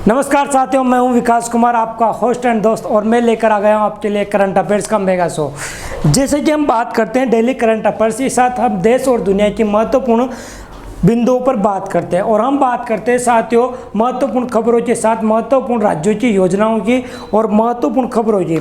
नमस्कार साथियों, मैं हूं विकास कुमार, आपका होस्ट एंड दोस्त, और मैं लेकर आ गया हूं आपके लिए करंट अफेयर्स का मेगा शो। जैसे कि हम बात करते हैं डेली करंट अफेयर्स के साथ, हम देश और दुनिया की महत्वपूर्ण बिंदुओं पर बात करते हैं और हम बात करते हैं साथियों महत्वपूर्ण खबरों के साथ, महत्वपूर्ण राज्यों की योजनाओं की और महत्वपूर्ण खबरों की।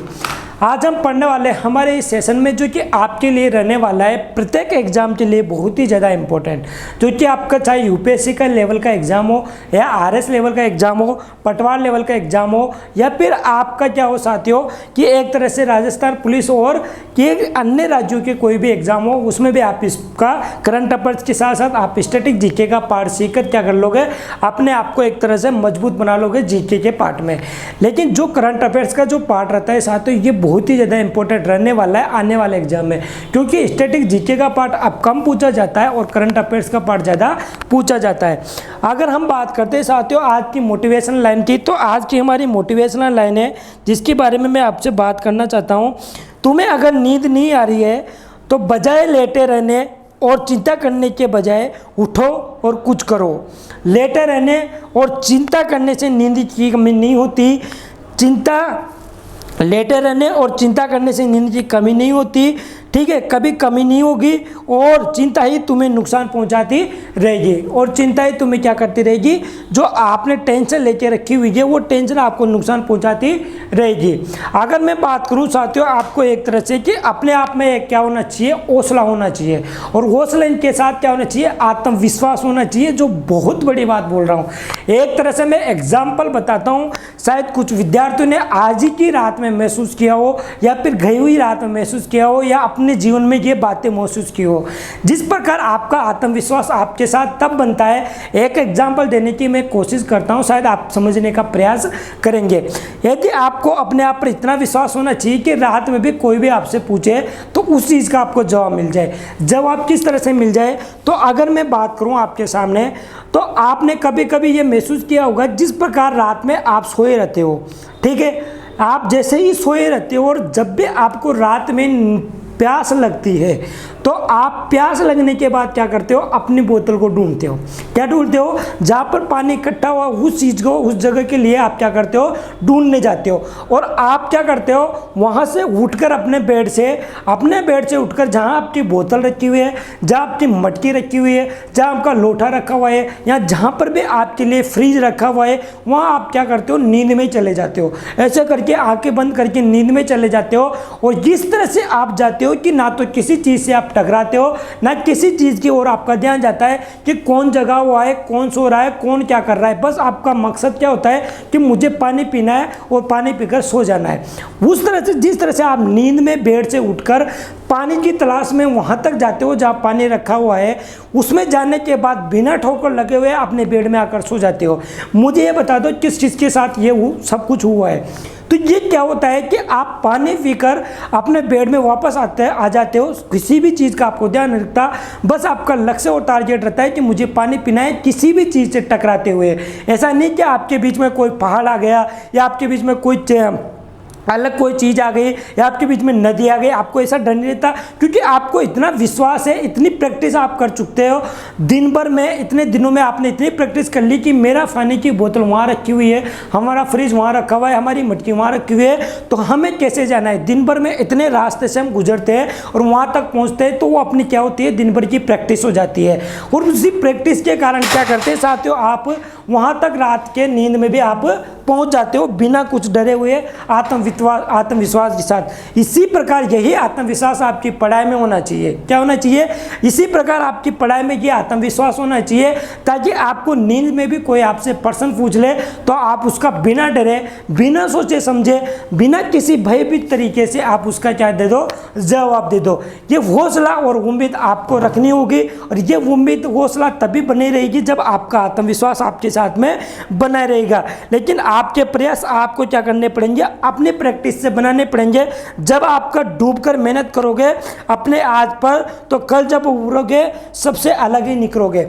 आज हम पढ़ने वाले हमारे इस सेशन में जो कि आपके लिए रहने वाला है प्रत्येक एग्जाम के लिए बहुत ही ज़्यादा इंपॉर्टेंट, जो कि आपका चाहे यूपीएससी का लेवल का एग्जाम हो या आरएस लेवल का एग्जाम हो, पटवार लेवल का एग्जाम हो, या फिर आपका क्या हो साथियों कि एक तरह से राजस्थान पुलिस और कि अन्य राज्यों के कोई भी एग्जाम हो, उसमें भी आप इसका करंट अफेयर्स के साथ साथ आप स्टैटिक जीके का पार्ट सीखकर क्या कर लोगे, अपने आप को एक तरह से मजबूत बना लोगे जीके के पार्ट में। लेकिन जो करंट अफेयर्स का जो पार्ट रहता है साथियों, ये बहुत ही ज़्यादा इंपॉर्टेंट रहने वाला है आने वाले एग्जाम में, क्योंकि स्टैटिक जीके का पार्ट अब कम पूछा जाता है और करंट अफेयर्स का पार्ट ज़्यादा पूछा जाता है। अगर हम बात करते हैं साथियों आज की मोटिवेशनल लाइन की, तो आज की हमारी मोटिवेशनल लाइन है जिसके बारे में मैं आपसे बात करना चाहता हूँ। तुम्हें अगर नींद नहीं आ रही है तो बजाय लेटे रहने और चिंता करने के बजाय उठो और कुछ करो। लेटे रहने और चिंता करने से नींद की कमी नहीं होती, लेटे रहने और चिंता करने से नींद की कमी नहीं होती, ठीक है, कभी कमी नहीं होगी, और चिंता ही तुम्हें नुकसान पहुंचाती रहेगी और चिंता ही तुम्हें क्या करती रहेगी, जो आपने टेंशन लेके रखी हुई है वो टेंशन आपको नुकसान पहुंचाती रहेगी। अगर मैं बात करूं साथियों आपको एक तरह से कि अपने आप में क्या होना चाहिए, हौसला होना चाहिए, और हौसले के साथ क्या होना चाहिए, आत्मविश्वास होना चाहिए, जो बहुत बड़ी बात बोल रहा हूँ। एक तरह से मैं एग्जाम्पल बताता हूँ, शायद कुछ विद्यार्थियों ने आज ही की रात में महसूस किया हो या फिर गई हुई रात में महसूस किया हो या अपने जीवन में ये बातें महसूस की हो। जिस प्रकार आपका आत्मविश्वास आपके साथ तब बनता है, एक एग्जाम्पल देने की मैं कोशिश करता हूं, शायद आप समझने का प्रयास करेंगे। यदि आपको अपने आप पर इतना विश्वास होना चाहिए कि रात में भी कोई भी आपसे पूछे तो उस चीज़ का आपको जवाब मिल जाए। जवाब किस तरह से मिल जाए, तो अगर मैं बात करूं आपके सामने, तो आपने कभी कभी ये महसूस किया होगा जिस प्रकार रात में आप सोए रहते हो, ठीक है, आप जैसे ही सोए रहते हो और जब भी आपको रात में प्यास लगती है तो आप प्यास लगने के बाद क्या करते हो, अपनी बोतल को ढूंढते हो। क्या ढूंढते हो, जहाँ पर पानी इकट्ठा हुआ उस चीज़ को, उस जगह के लिए आप क्या करते हो, ढूंढने जाते हो। और आप क्या करते हो, वहाँ से उठकर अपने बेड से उठकर जहाँ आपकी बोतल रखी हुई है, जहाँ आपकी मटकी रखी हुई है, जहाँ आपका लोटा रखा हुआ है, या जहाँ पर भी आपके लिए फ्रिज रखा हुआ है, वहाँ आप क्या करते हो, नींद में चले जाते हो। ऐसे करके आंखें बंद करके नींद में चले जाते हो, और जिस तरह से आप जाते हो कि ना तो किसी चीज़ से आप टकराते हो, ना किसी चीज़ की ओर आपका ध्यान जाता है कि कौन जगा हुआ है, कौन सो रहा है, कौन क्या कर रहा है। बस आपका मकसद क्या होता है कि मुझे पानी पीना है और पानी पीकर सो जाना है। उस तरह से जिस तरह से आप नींद में बेड से उठकर पानी की तलाश में वहाँ तक जाते हो जहाँ पानी रखा हुआ है, उसमें जाने के बाद बिना ठोकर लगे हुए अपने बेड में आकर सो जाते हो। मुझे ये बता दो किस चीज़ के साथ ये सब कुछ हुआ है। तो ये क्या होता है कि आप पानी पीकर अपने बेड में वापस आ जाते हो, किसी भी चीज़ का आपको ध्यान नहीं रखता, बस आपका लक्ष्य और टारगेट रहता है कि मुझे पानी पीना है, किसी भी चीज़ से टकराते हुए। ऐसा नहीं कि आपके बीच में कोई पहाड़ आ गया या आपके बीच में कोई अलग कोई चीज़ आ गई या आपके बीच में नदी आ गई, आपको ऐसा डर नहीं रहता, क्योंकि आपको इतना विश्वास है, इतनी प्रैक्टिस आप कर चुकते हो दिन भर में, इतने दिनों में आपने इतनी प्रैक्टिस कर ली कि मेरा पानी की बोतल वहाँ रखी हुई है, हमारा फ्रिज वहाँ रखा हुआ है, हमारी मटकी वहाँ रखी हुई है, तो हमें कैसे जाना है। दिन भर में इतने रास्ते से हम गुजरते हैं और वहाँ तक पहुँचते हैं, तो वो अपनी क्या होती है, दिन भर की प्रैक्टिस हो जाती है। और उसी प्रैक्टिस के कारण क्या करते हैं साथियों, आप वहाँ तक रात के नींद में भी आप पहुँच जाते हो बिना कुछ डरे हुए, आत्मविश्वास के साथ। इसी प्रकार यही आत्मविश्वास आपकी पढ़ाई में होना चाहिए। क्या होना चाहिए, इसी प्रकार आपकी पढ़ाई में ये आत्मविश्वास होना चाहिए, ताकि आपको नींद में भी कोई आपसे प्रश्न पूछ ले तो आप उसका बिना डरे, बिना सोचे समझे, बिना किसी भयभीत तरीके से आप उसका क्या दे दो, जवाब दे दो। ये हौसला और उम्मीद आपको रखनी होगी, और ये उम्मीद हौसला तभी बनी रहेगी जब आपका आत्मविश्वास आपके साथ में बना रहेगा। लेकिन आपके प्रयास आपको क्या करने पड़ेंगे, अपने प्रैक्टिस से बनाने पड़ेंगे। जब आपका डूबकर मेहनत करोगे अपने आज पर, तो कल जब उभरोगे सबसे अलग ही निकलोगे।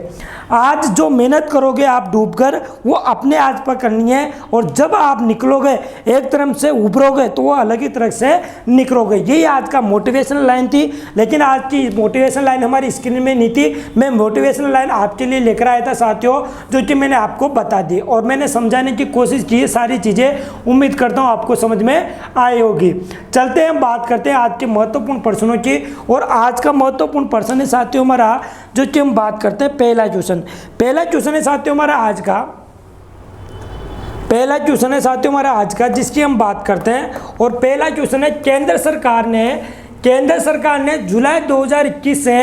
आज जो मेहनत करोगे आप डूबकर, वो अपने आज पर करनी है, और जब आप निकलोगे एक तरफ से उभरोगे तो वो अलग ही तरह से निकलोगे। यही आज का मोटिवेशनल लाइन थी, लेकिन आज की मोटिवेशनल लाइन हमारी स्क्रीन में नहीं थी। मैं मोटिवेशनल लाइन आपके लिए लेकर आया था साथियों, जो कि मैंने आपको बता दी और मैंने समझाने की कोशिश की है सारी चीज़ें। उम्मीद करता हूँ आपको समझ में आई होगी। चलते हैं, बात करते हैं आज के महत्वपूर्ण प्रश्नों की। और आज का महत्वपूर्ण प्रश्न है साथियों हमारा, जो कि हम बात करते हैं पहला क्वेश्चन। पहला क्वेश्चन है साथियों हमारा आज का, पहला क्वेश्चन है साथियों हमारा आज का, जिसकी हम बात करते हैं। और पहला क्वेश्चन है, केंद्र सरकार ने जुलाई 2021 से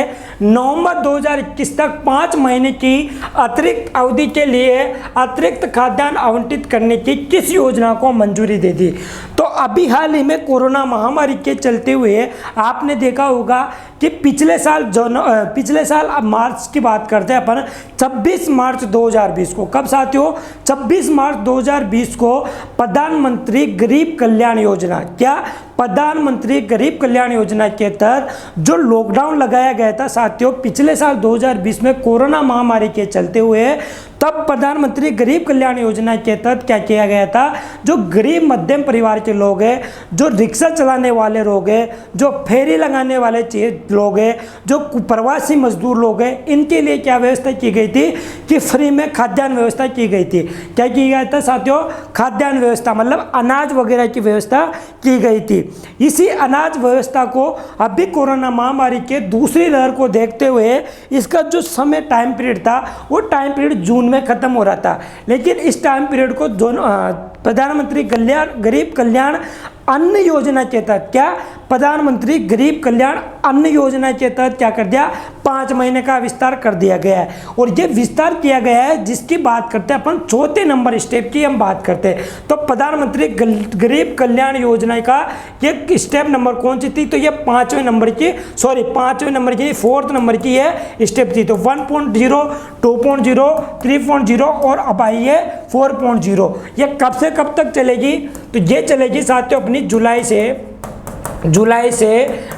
नवंबर 2021 तक 5 महीने की अतिरिक्त अवधि के लिए अतिरिक्त खाद्यान्न आवंटित करने की किस योजना को मंजूरी दे दी? तो अभी हाल ही में कोरोना महामारी के चलते हुए आपने देखा होगा कि पिछले साल अब मार्च की बात करते हैं अपन, 26 मार्च 2020 को, कब साथियों? 26 मार्च 2020 को प्रधानमंत्री गरीब कल्याण योजना, क्या प्रधानमंत्री गरीब कल्याण योजना के तहत जो लॉकडाउन लगाया गया था साथियों पिछले साल 2020 में कोरोना महामारी के चलते हुए, तब प्रधानमंत्री गरीब कल्याण योजना के तहत क्या किया गया था? जो गरीब मध्यम परिवार के लोग हैं, जो रिक्शा चलाने वाले लोग हैं, जो फेरी लगाने वाले लोग हैं, जो प्रवासी मजदूर लोग हैं, इनके लिए क्या व्यवस्था की गई थी कि फ्री में खाद्यान्न व्यवस्था की गई थी। क्या की गया था साथियों? खाद्यान्न व्यवस्था, मतलब अनाज वगैरह की व्यवस्था की गई थी। इसी अनाज व्यवस्था को अभी कोरोना महामारी के दूसरी लहर को देखते हुए इसका जो समय टाइम पीरियड था, वो टाइम पीरियड जून में खत्म हो रहा था, लेकिन इस टाइम पीरियड को प्रधानमंत्री गरीब कल्याण अन्न योजना के तहत, क्या प्रधानमंत्री गरीब कल्याण अन्न योजना के तहत क्या कर दिया? 5 महीने का विस्तार कर दिया गया है। और ये विस्तार किया गया है, जिसकी बात करते हैं अपन चौथे नंबर स्टेप की हम बात करते हैं। तो प्रधानमंत्री गरीब कल्याण योजना का ये स्टेप नंबर कौन सी थी? तो ये 5वें नंबर की, फोर्थ नंबर की ये स्टेप थी। तो 1.0, 2.0, 3.0 और अब आई है 4.0। ये कब से कब तक चलेगी? तो ये चलेगी साथियों अपनी जुलाई से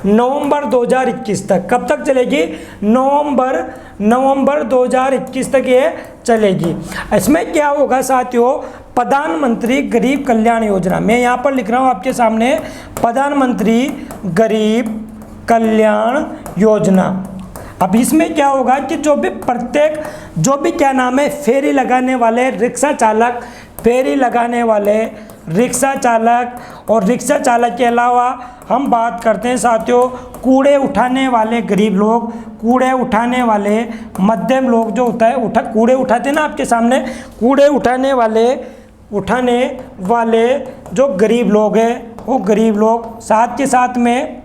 नवंबर 2021 तक। कब तक चलेगी? नवंबर 2021 तक ये चलेगी। इसमें क्या होगा साथियों? प्रधानमंत्री गरीब कल्याण योजना, मैं यहाँ पर लिख रहा हूँ आपके सामने, प्रधानमंत्री गरीब कल्याण योजना। अब इसमें क्या होगा कि जो भी क्या नाम है, फेरी लगाने वाले रिक्शा चालक और रिक्शा चालक के अलावा हम बात करते हैं साथियों कूड़े उठाने वाले गरीब लोग, कूड़े उठाने वाले मध्यम लोग, जो होता है कूड़े उठाते हैं ना आपके सामने, कूड़े उठाने वाले जो गरीब लोग हैं, वो गरीब लोग। साथ के साथ में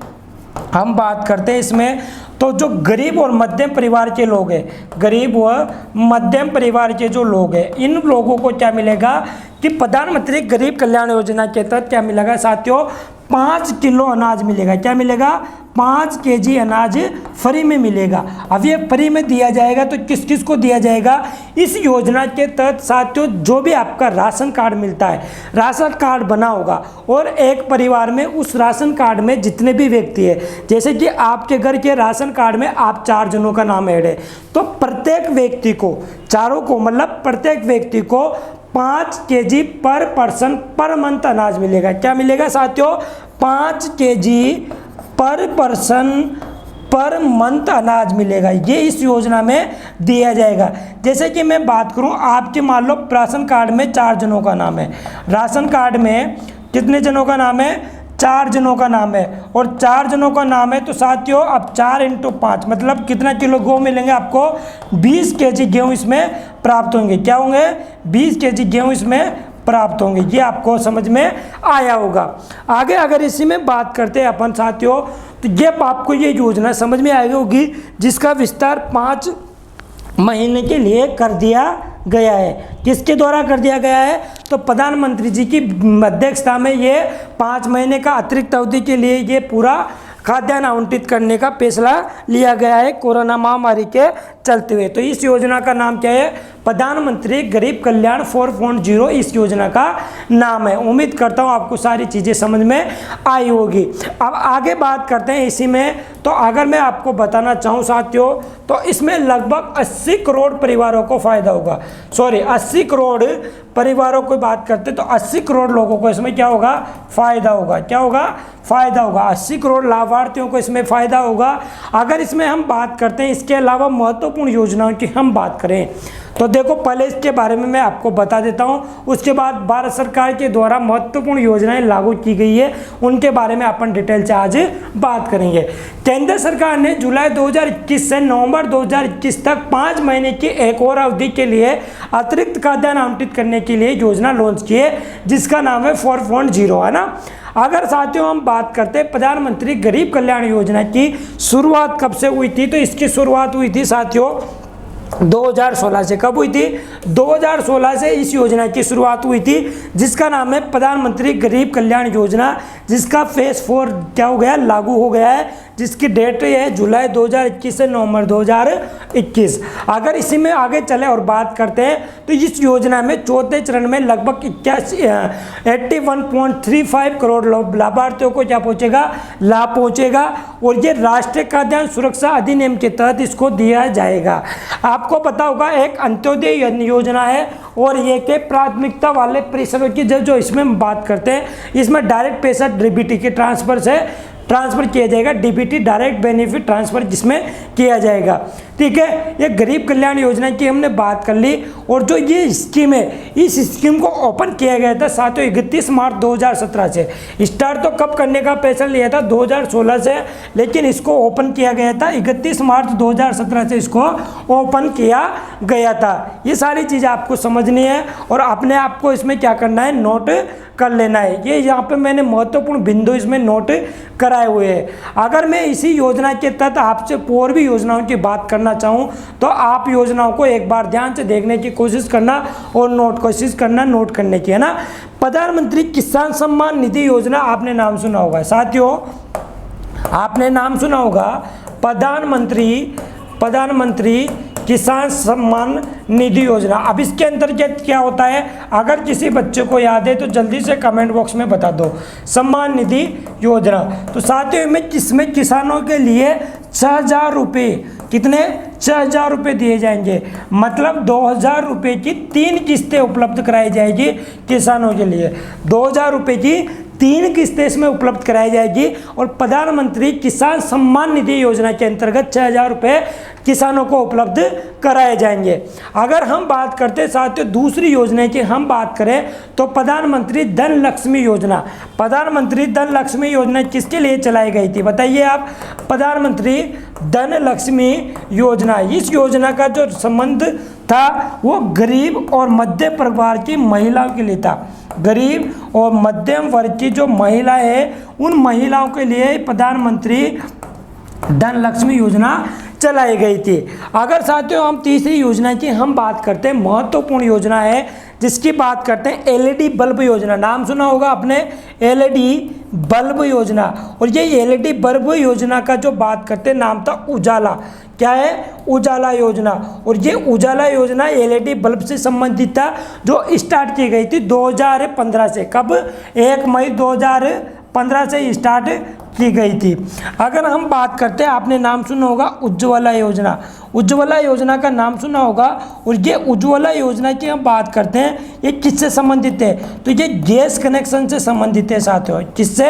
हम बात करते हैं इसमें, तो जो गरीब और मध्यम परिवार के लोग हैं, गरीब व मध्यम परिवार के जो लोग हैं, इन लोगों को क्या मिलेगा कि प्रधानमंत्री गरीब कल्याण योजना के तहत क्या मिलेगा साथियों? 5 किलो अनाज मिलेगा। क्या मिलेगा? 5 केजी अनाज फ्री में मिलेगा। अब ये फ्री में दिया जाएगा तो किस किस को दिया जाएगा? इस योजना के तहत साथियों जो भी आपका राशन कार्ड मिलता है, राशन कार्ड बना होगा, और एक परिवार में उस राशन कार्ड में जितने भी व्यक्ति है, जैसे कि आपके घर के राशन कार्ड में आप 4 जनों का नाम ऐड है, तो प्रत्येक व्यक्ति को, चारों को, मतलब प्रत्येक व्यक्ति को 5 केजी पर पर्सन पर मंथ अनाज मिलेगा। क्या मिलेगा साथियों? 5 केजी पर पर्सन पर मंथ अनाज मिलेगा। ये इस योजना में दिया जाएगा। जैसे कि मैं बात करूं, आपके मान लो राशन कार्ड में 4 जनों का नाम है, राशन कार्ड में कितने जनों का नाम है? 4 जनों का नाम है, और 4 जनों का नाम है तो साथियों अब 4 × 5 मतलब कितना किलो गेहूँ मिलेंगे आपको? 20 केजी गेहूँ इसमें प्राप्त होंगे। क्या होंगे? 20 केजी गेहूँ इसमें प्राप्त होंगे। ये आपको समझ में आया होगा। आगे अगर इसी में बात करते हैं अपन साथियों, तो ये आपको ये योजना समझ में आई होगी, जिसका विस्तार 5 महीने के लिए कर दिया गया है। किसके द्वारा कर दिया गया है? तो प्रधानमंत्री जी की अध्यक्षता में ये 5 महीने का अतिरिक्त अवधि के लिए ये पूरा खाद्यान्न आवंटित करने का फैसला लिया गया है कोरोना महामारी के चलते हुए। तो इस योजना का नाम क्या है? प्रधानमंत्री गरीब कल्याण 4.0 इस योजना का नाम है। उम्मीद करता हूँ आपको सारी चीज़ें समझ में आई होगी। अब आगे बात करते हैं इसी में। तो अगर मैं आपको बताना चाहूँ साथियों, तो इसमें लगभग 80 करोड़ परिवारों को फ़ायदा होगा। 80 करोड़ परिवारों की बात करते तो 80 करोड़ लोगों को इसमें क्या होगा? फ़ायदा होगा। क्या होगा? फ़ायदा होगा। 80 करोड़ लाभार्थियों को इसमें फ़ायदा होगा। अगर इसमें हम बात करते हैं इसके अलावा महत्वपूर्ण योजनाओं की हम बात करें, तो देखो पहले इसके बारे में मैं आपको बता देता हूँ, उसके बाद भारत सरकार के द्वारा महत्वपूर्ण योजनाएं लागू की गई है उनके बारे में अपन डिटेल से आज बात करेंगे। केंद्र सरकार ने जुलाई 2021 से नवंबर 2021 तक 5 महीने की एक और अवधि के लिए अतिरिक्त खाद्यान्न आवंटित करने के लिए योजना लॉन्च की है, जिसका नाम है 4.0, है ना। अगर साथियों हम बात करते हैं प्रधानमंत्री गरीब कल्याण योजना की शुरुआत कब से हुई थी, तो इसकी शुरुआत हुई थी साथियों 2016 से। कब हुई थी? 2016 से इस योजना की शुरुआत हुई थी, जिसका नाम है प्रधानमंत्री गरीब कल्याण योजना, जिसका फेज 4 क्या हो गया? लागू हो गया है, जिसकी डेट है जुलाई 2021 से नवंबर 2021। अगर इसी में आगे चले और बात करते हैं तो इस योजना में चौथे चरण में लगभग 81.35 करोड़ लाभार्थियों को क्या पहुंचेगा? लाभ पहुंचेगा। और ये राष्ट्रीय खाद्यान्न सुरक्षा अधिनियम के तहत इसको दिया जाएगा। आपको पता होगा एक अंत्योदय योजना है और ये के प्राथमिकता वाले परिसरों की जो इसमें बात करते हैं, इसमें डायरेक्ट पैसा डीबीटी के ट्रांसफर से ट्रांसफ़र किया जाएगा। डीबीटी डायरेक्ट बेनिफिट ट्रांसफ़र जिसमें किया जाएगा। ठीक है, ये गरीब कल्याण योजना की हमने बात कर ली। और जो ये स्कीम है, इस स्कीम को ओपन किया गया था साथियों 31 मार्च 2017 से। स्टार्ट तो कब करने का फैसला लिया था? 2016 से, लेकिन इसको ओपन किया गया था 31 मार्च 2017 से इसको ओपन किया गया था। ये सारी चीज़ें आपको समझनी है और अपने आप को इसमें क्या करना है? नोट कर लेना है। ये यहाँ पे मैंने महत्वपूर्ण बिंदु इसमें नोट कराए हुए हैं। अगर मैं इसी योजना के तहत आपसे और भी योजनाओं की बात करना चाहूँ तो आप योजनाओं को एक बार ध्यान से देखने की कोशिश करना और नोट करने की, है ना। प्रधानमंत्री किसान सम्मान निधि योजना आपने नाम सुना होगा साथियों, आपने नाम सुना होगा प्रधानमंत्री किसान सम्मान निधि योजना। अब इसके अंतर्गत क्या होता है? अगर किसी बच्चे को याद है तो जल्दी से कमेंट बॉक्स में बता दो। सम्मान निधि योजना तो साथियों में किसमें किसानों के लिए 6,000 रुपये, कितने? 6,000 रुपये दिए जाएंगे। मतलब 2,000 रुपये की 3 किस्तें उपलब्ध कराई जाएगी किसानों के लिए। 2,000 रुपये की 3 किस्तें इसमें उपलब्ध कराई जाएगी। और प्रधानमंत्री किसान सम्मान निधि योजना के अंतर्गत 6,000 रुपये किसानों को उपलब्ध कराए जाएंगे। अगर हम बात करते हैं साथियों दूसरी योजना की हम बात करें तो प्रधानमंत्री धन लक्ष्मी योजना। प्रधानमंत्री धन लक्ष्मी योजना किसके लिए चलाई गई थी बताइए आप? प्रधानमंत्री धन लक्ष्मी योजना, इस योजना का जो संबंध था वो गरीब और मध्यम परिवार की महिलाओं के लिए था। गरीब और मध्यम वर्ग की जो महिला है उन महिलाओं के लिए प्रधानमंत्री धन लक्ष्मी योजना चलाई गई थी। अगर साथियों हम तीसरी योजना की हम बात करते हैं, महत्वपूर्ण योजना है जिसकी बात करते हैं एलईडी बल्ब योजना। नाम सुना होगा आपने एलईडी बल्ब योजना। और ये एलईडी बल्ब योजना का जो बात करते हैं नाम था उजाला। क्या है? उजाला योजना। और ये उजाला योजना एलईडी बल्ब से संबंधित था जो स्टार्ट की गई थी 2015 से। कब? 1 मई 2015 से स्टार्ट की गई थी। अगर हम बात करते हैं आपने नाम सुना होगा उज्ज्वला योजना। उज्ज्वला योजना का नाम सुना होगा। और ये उज्ज्वला योजना की हम बात करते हैं ये किससे संबंधित है? तो ये गैस कनेक्शन से संबंधित है साथियों। किससे?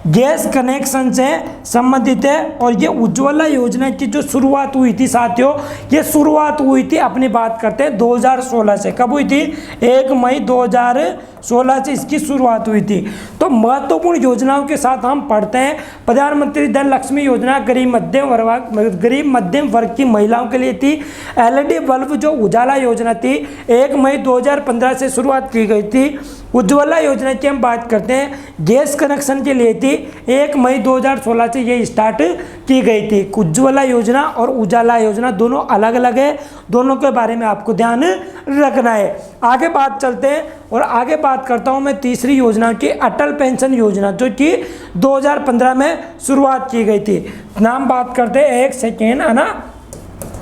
गैस कनेक्शन से संबंधित है। और ये उज्ज्वला योजना की जो शुरुआत हुई थी साथियों, ये शुरुआत हुई थी अपनी बात करते हैं 2016 से। कब हुई थी? 1 मई 2016 से इसकी शुरुआत हुई थी। तो महत्वपूर्ण योजनाओं के साथ हम पढ़ते हैं प्रधानमंत्री धन लक्ष्मी योजना गरीब मध्यम वर्ग की महिलाओं के लिए थी। एलईडी बल्ब जो उजाला योजना थी 1 मई 2015 से शुरुआत की गई थी। उज्ज्वला योजना की हम बात करते हैं गैस कनेक्शन के लिए थी 1 मई 2016 से ये स्टार्ट की गई थी। उज्ज्वला योजना और उजाला योजना दोनों अलग अलग है, दोनों के बारे में आपको ध्यान रखना है। आगे बात चलते हैं और आगे बात करता हूं मैं तीसरी योजना की अटल पेंशन योजना जो कि 2015 में शुरुआत की गई थी। नाम बात करते हैं एक सेकेंड, है ना।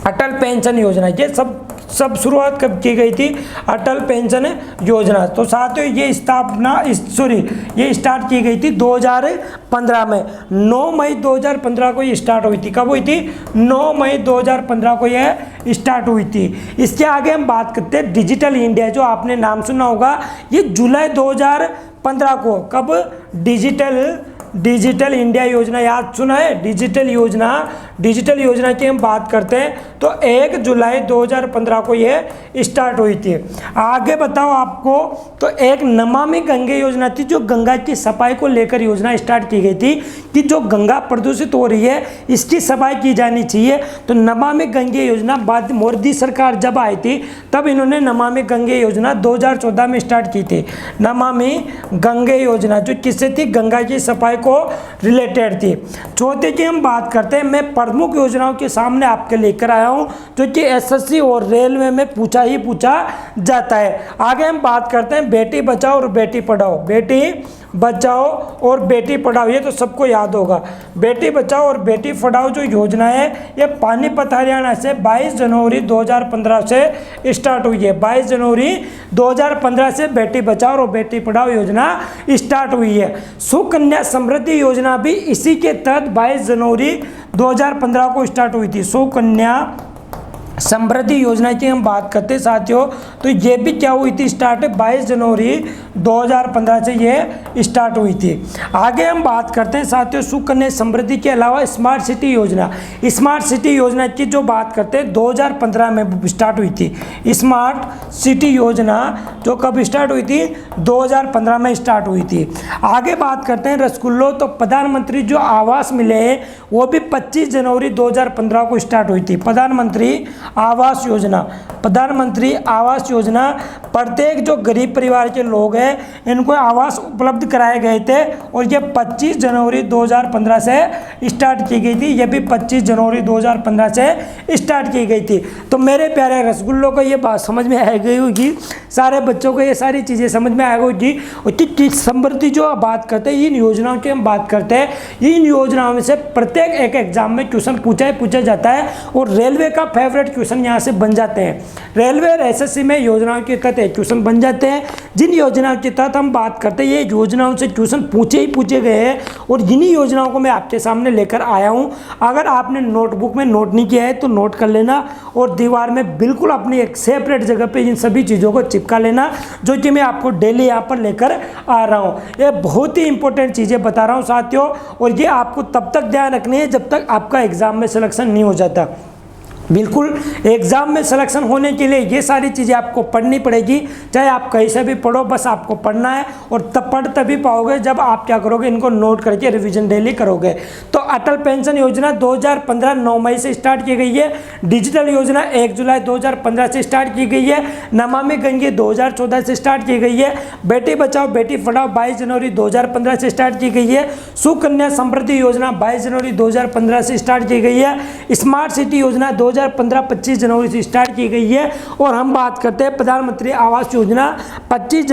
अटल पेंशन योजना, ये सब शुरुआत कब की गई थी? अटल पेंशन योजना। तो साथियों ये ये स्टार्ट की गई थी 2015 में, 9 मई 2015 को ये स्टार्ट हुई थी। कब हुई थी? 9 मई 2015 को यह स्टार्ट हुई थी। इसके आगे हम बात करते हैं डिजिटल इंडिया, जो आपने नाम सुना होगा, ये जुलाई 2015 को, कब? डिजिटल इंडिया योजना, याद सुना है? डिजिटल योजना की हम बात करते हैं तो 1 जुलाई 2015 को ये स्टार्ट हुई थी। आगे बताओ आपको, तो एक नमामि गंगे योजना थी, जो गंगा की सफाई को लेकर योजना स्टार्ट की गई थी कि जो गंगा प्रदूषित हो रही है इसकी सफाई की जानी चाहिए। तो नमामि गंगे योजना बाद मोदी सरकार जब आई थी तब इन्होंने नमामि गंगे योजना 2014 में स्टार्ट की थी। नमामि गंगे योजना जो किससे थी? गंगा की सफाई को रिलेटेड थी। चौथे की हम बात करते हैं, मैं प्रमुख योजनाओं के सामने आपके लेकर आया हूं जो कि एसएससी और रेलवे में पूछा जाता है। आगे हम बात करते हैं बेटी बचाओ और बेटी पढ़ाओ। बेटी बचाओ और बेटी पढ़ाओ, ये तो सबको याद होगा। बेटी बचाओ और बेटी पढ़ाओ जो योजना है ये पानीपत हरियाणा से 22 जनवरी 2015 से स्टार्ट हुई है। 22 जनवरी 2015 से बेटी बचाओ और बेटी पढ़ाओ योजना स्टार्ट हुई है। सुकन्या समृद्धि योजना भी इसी के तहत 22 जनवरी 2015 को स्टार्ट हुई थी। सुकन्या समृद्धि योजना की हम बात करते हैं साथियों, तो ये भी क्या हुई थी? स्टार्ट 22 जनवरी 2015 से ये स्टार्ट हुई थी। आगे हम बात करते हैं साथियों सुकन्या समृद्धि के अलावा स्मार्ट सिटी योजना। स्मार्ट सिटी योजना की जो बात करते हैं 2015 में स्टार्ट हुई थी। स्मार्ट सिटी योजना जो कब स्टार्ट हुई थी? 2015 में स्टार्ट हुई थी। आगे बात करते हैं रसगुल्लों, तो प्रधानमंत्री जो आवास मिले हैं वो भी 25 जनवरी 2015 को स्टार्ट हुई थी। प्रधानमंत्री आवास योजना प्रत्येक जो गरीब परिवार के लोग हैं इनको आवास उपलब्ध कराए गए थे और ये 25 जनवरी 2015 से स्टार्ट की गई थी। ये भी 25 जनवरी 2015 से स्टार्ट की गई थी। तो मेरे प्यारे रसगुल्लों को ये बात समझ में आ गई होगी, सारे बच्चों को ये सारी चीज़ें समझ में आ गई होगी। और समृद्धि जो बात करते हैं इन योजनाओं की हम बात करते हैं, इन योजनाओं में से प्रत्येक एक एग्जाम में क्वेश्चन पूछा जाता है और रेलवे का फेवरेट क्वेश्चन यहाँ से बन जाते हैं। रेलवे और एसएससी में योजनाओं के तहत क्वेश्चन बन जाते हैं। जिन योजनाओं के तहत हम बात करते हैं ये योजनाओं से क्वेश्चन पूछे गए हैं और जिन्हीं योजनाओं को मैं आपके सामने लेकर आया हूँ। अगर आपने नोटबुक में नोट नहीं किया है तो नोट कर लेना और दीवार में बिल्कुल अपनी एक सेपरेट जगह पे इन सभी चीज़ों को चिपका लेना, जो कि मैं आपको डेली यहाँ पर लेकर आ रहा हूँ। ये बहुत ही इंपॉर्टेंट चीज़ें बता रहा हूँ साथियों, और ये आपको तब तक ध्यान रखनी है जब तक आपका एग्जाम में सिलेक्शन नहीं हो जाता। बिल्कुल एग्ज़ाम में सिलेक्शन होने के लिए ये सारी चीज़ें आपको पढ़नी पड़ेगी, चाहे आप कहीं से भी पढ़ो, बस आपको पढ़ना है और पढ़ तभी पाओगे जब आप क्या करोगे, इनको नोट करके रिवीजन डेली करोगे। तो अटल पेंशन योजना 2015 9 मई से स्टार्ट की गई है। डिजिटल योजना 1 जुलाई 2015 से स्टार्ट की गई है। नमामि गंगे 2014 से स्टार्ट की गई है। बेटी बचाओ बेटी पढ़ाओ 22 जनवरी 2015 से स्टार्ट की गई है। सुकन्या समृद्धि योजना 22 जनवरी 2015 से स्टार्ट की गई है। स्मार्ट सिटी योजना 2015 25 जनवरी से स्टार्ट की गई है। और हम बात करते हैं प्रधानमंत्री आवास योजना 25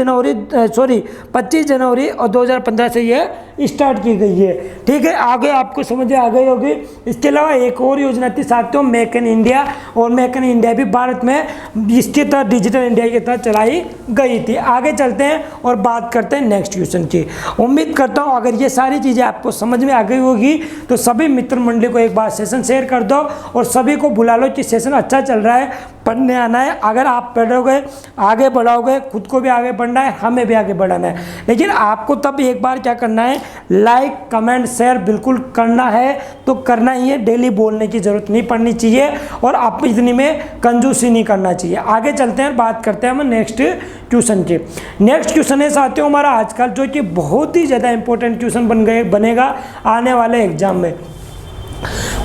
जनवरी और 2015 से ये स्टार्ट की गई है। ठीक है, आगे आपको समझ में आ गई होगी। इसके अलावा एक और योजना थी साथियों मेक इन इंडिया, और मेक इन इंडिया भी भारत में इसके तहत डिजिटल इंडिया के तहत चलाई गई थी। आगे चलते हैं और बात करते हैं नेक्स्ट क्वेश्चन की। उम्मीद करता हूँ अगर ये सारी चीज़ें आपको समझ में आ गई होगी तो सभी मित्र मंडली को एक बार सेशन शेयर कर दो और सभी को बुला लो कि सेशन अच्छा चल रहा है, पढ़ने आना है। अगर आप पढ़ोगे आगे बढ़ाओगे, खुद को भी आगे बढ़ना है, हमें भी आगे बढ़ाना है। लेकिन आपको तब एक बार क्या करना है, लाइक कमेंट शेयर बिल्कुल करना है तो करना ही है। डेली बोलने की ज़रूरत नहीं पड़नी चाहिए और आप इतनी में कंजूसी नहीं करना चाहिए। आगे चलते हैं, बात करते हैं हम नेक्स्ट क्वेश्चन की। नेक्स्ट क्वेश्चन है साथियों हमारा आजकल जो कि बहुत ही ज़्यादा इंपॉर्टेंट क्वेश्चन बनेगा आने वाले एग्जाम में।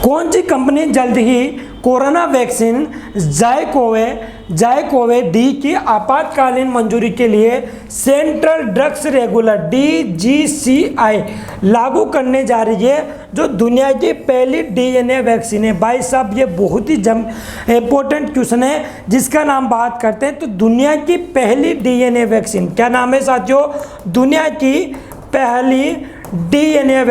कौन सी कंपनी जल्द ही कोरोना वैक्सीन जायकोवे डी की आपातकालीन मंजूरी के लिए सेंट्रल ड्रग्स रेगुलर DGCI लागू करने जा रही है, जो दुनिया की पहली DNA वैक्सीन है। भाई साहब ये बहुत ही इंपॉर्टेंट क्वेश्चन है जिसका नाम बात करते हैं। तो दुनिया की पहली DNA वैक्सीन क्या नाम है साथियों? दुनिया की पहली DNA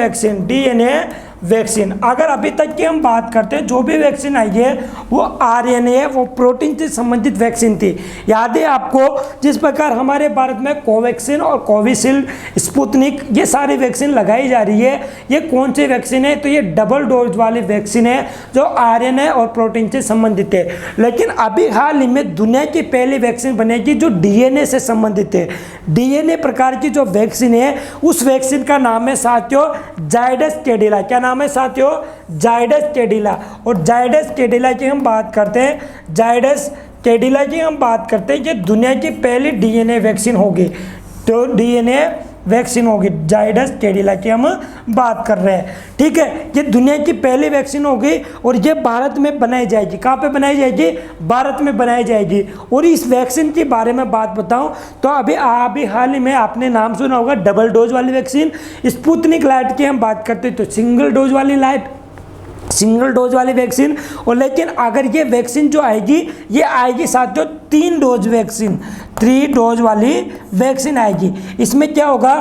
वैक्सीन। अगर अभी तक की हम बात करते हैं, जो भी वैक्सीन आई है वो आरएनए है, वो प्रोटीन से संबंधित वैक्सीन थी। याद है आपको, जिस प्रकार हमारे भारत में कोवैक्सीन और कोविशील्ड, स्पुतनिक, ये सारी वैक्सीन लगाई जा रही है। ये कौन सी वैक्सीन है? तो ये डबल डोज वाली वैक्सीन है जो आरएनए और प्रोटीन से संबंधित है। लेकिन अभी हाल ही में दुनिया की पहली वैक्सीन बनेगी जो डीएनए से संबंधित है। डीएनए प्रकार की जो वैक्सीन है, उस वैक्सीन का नाम है साथियों जायडस कैडिला। क्या नाम है साथियों? जायडस कैडिला। और जायडस कैडिला की हम बात करते हैं, जायडस कैडिला की हम बात करते हैं, ये दुनिया की पहली डीएनए वैक्सीन होगी। तो डीएनए वैक्सीन होगी, जायडस कैडिला की हम बात कर रहे हैं। ठीक है, ये दुनिया की पहली वैक्सीन होगी और ये भारत में बनाई जाएगी। कहाँ पे बनाई जाएगी? भारत में बनाई जाएगी। और इस वैक्सीन के बारे में बात बताऊं तो अभी हाल ही में आपने नाम सुना होगा डबल डोज वाली वैक्सीन। स्पुतनिक लाइट की हम बात करते हैं तो सिंगल डोज वाली वैक्सीन। और लेकिन अगर ये वैक्सीन जो आएगी, ये आएगी साथियों 3 डोज वैक्सीन, 3 डोज वाली वैक्सीन आएगी। इसमें क्या होगा?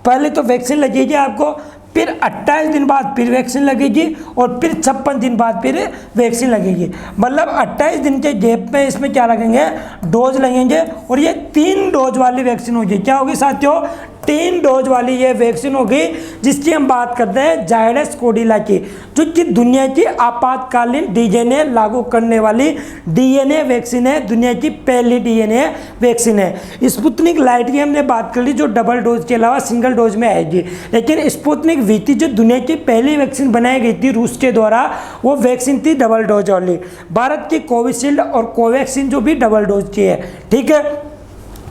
पहले तो वैक्सीन लगेगी आपको, फिर 28 दिन बाद फिर वैक्सीन लगेगी और फिर 56 दिन बाद फिर वैक्सीन लगेगी। मतलब 28 दिन के गैप में इसमें क्या लगेंगे? डोज लगेंगे। और ये 3 डोज वाली वैक्सीन होगी। क्या होगी साथियों? 3 डोज वाली ये वैक्सीन होगी, जिसकी हम बात करते हैं जायडस कैडिला की, जो कि दुनिया की आपातकालीन डीएनए लागू करने वाली डीएनए वैक्सीन है। दुनिया की पहली डीएनए वैक्सीन है। स्पुतनिक लाइट की हमने बात कर ली, जो डबल डोज के अलावा सिंगल डोज में आएगी। लेकिन स्पुतनिक वी थी जो दुनिया की पहली वैक्सीन बनाई गई थी रूस के द्वारा, वो वैक्सीन थी डबल डोज वाली। भारत की कोविशील्ड और कोवैक्सीन जो भी डबल डोज की है। ठीक है,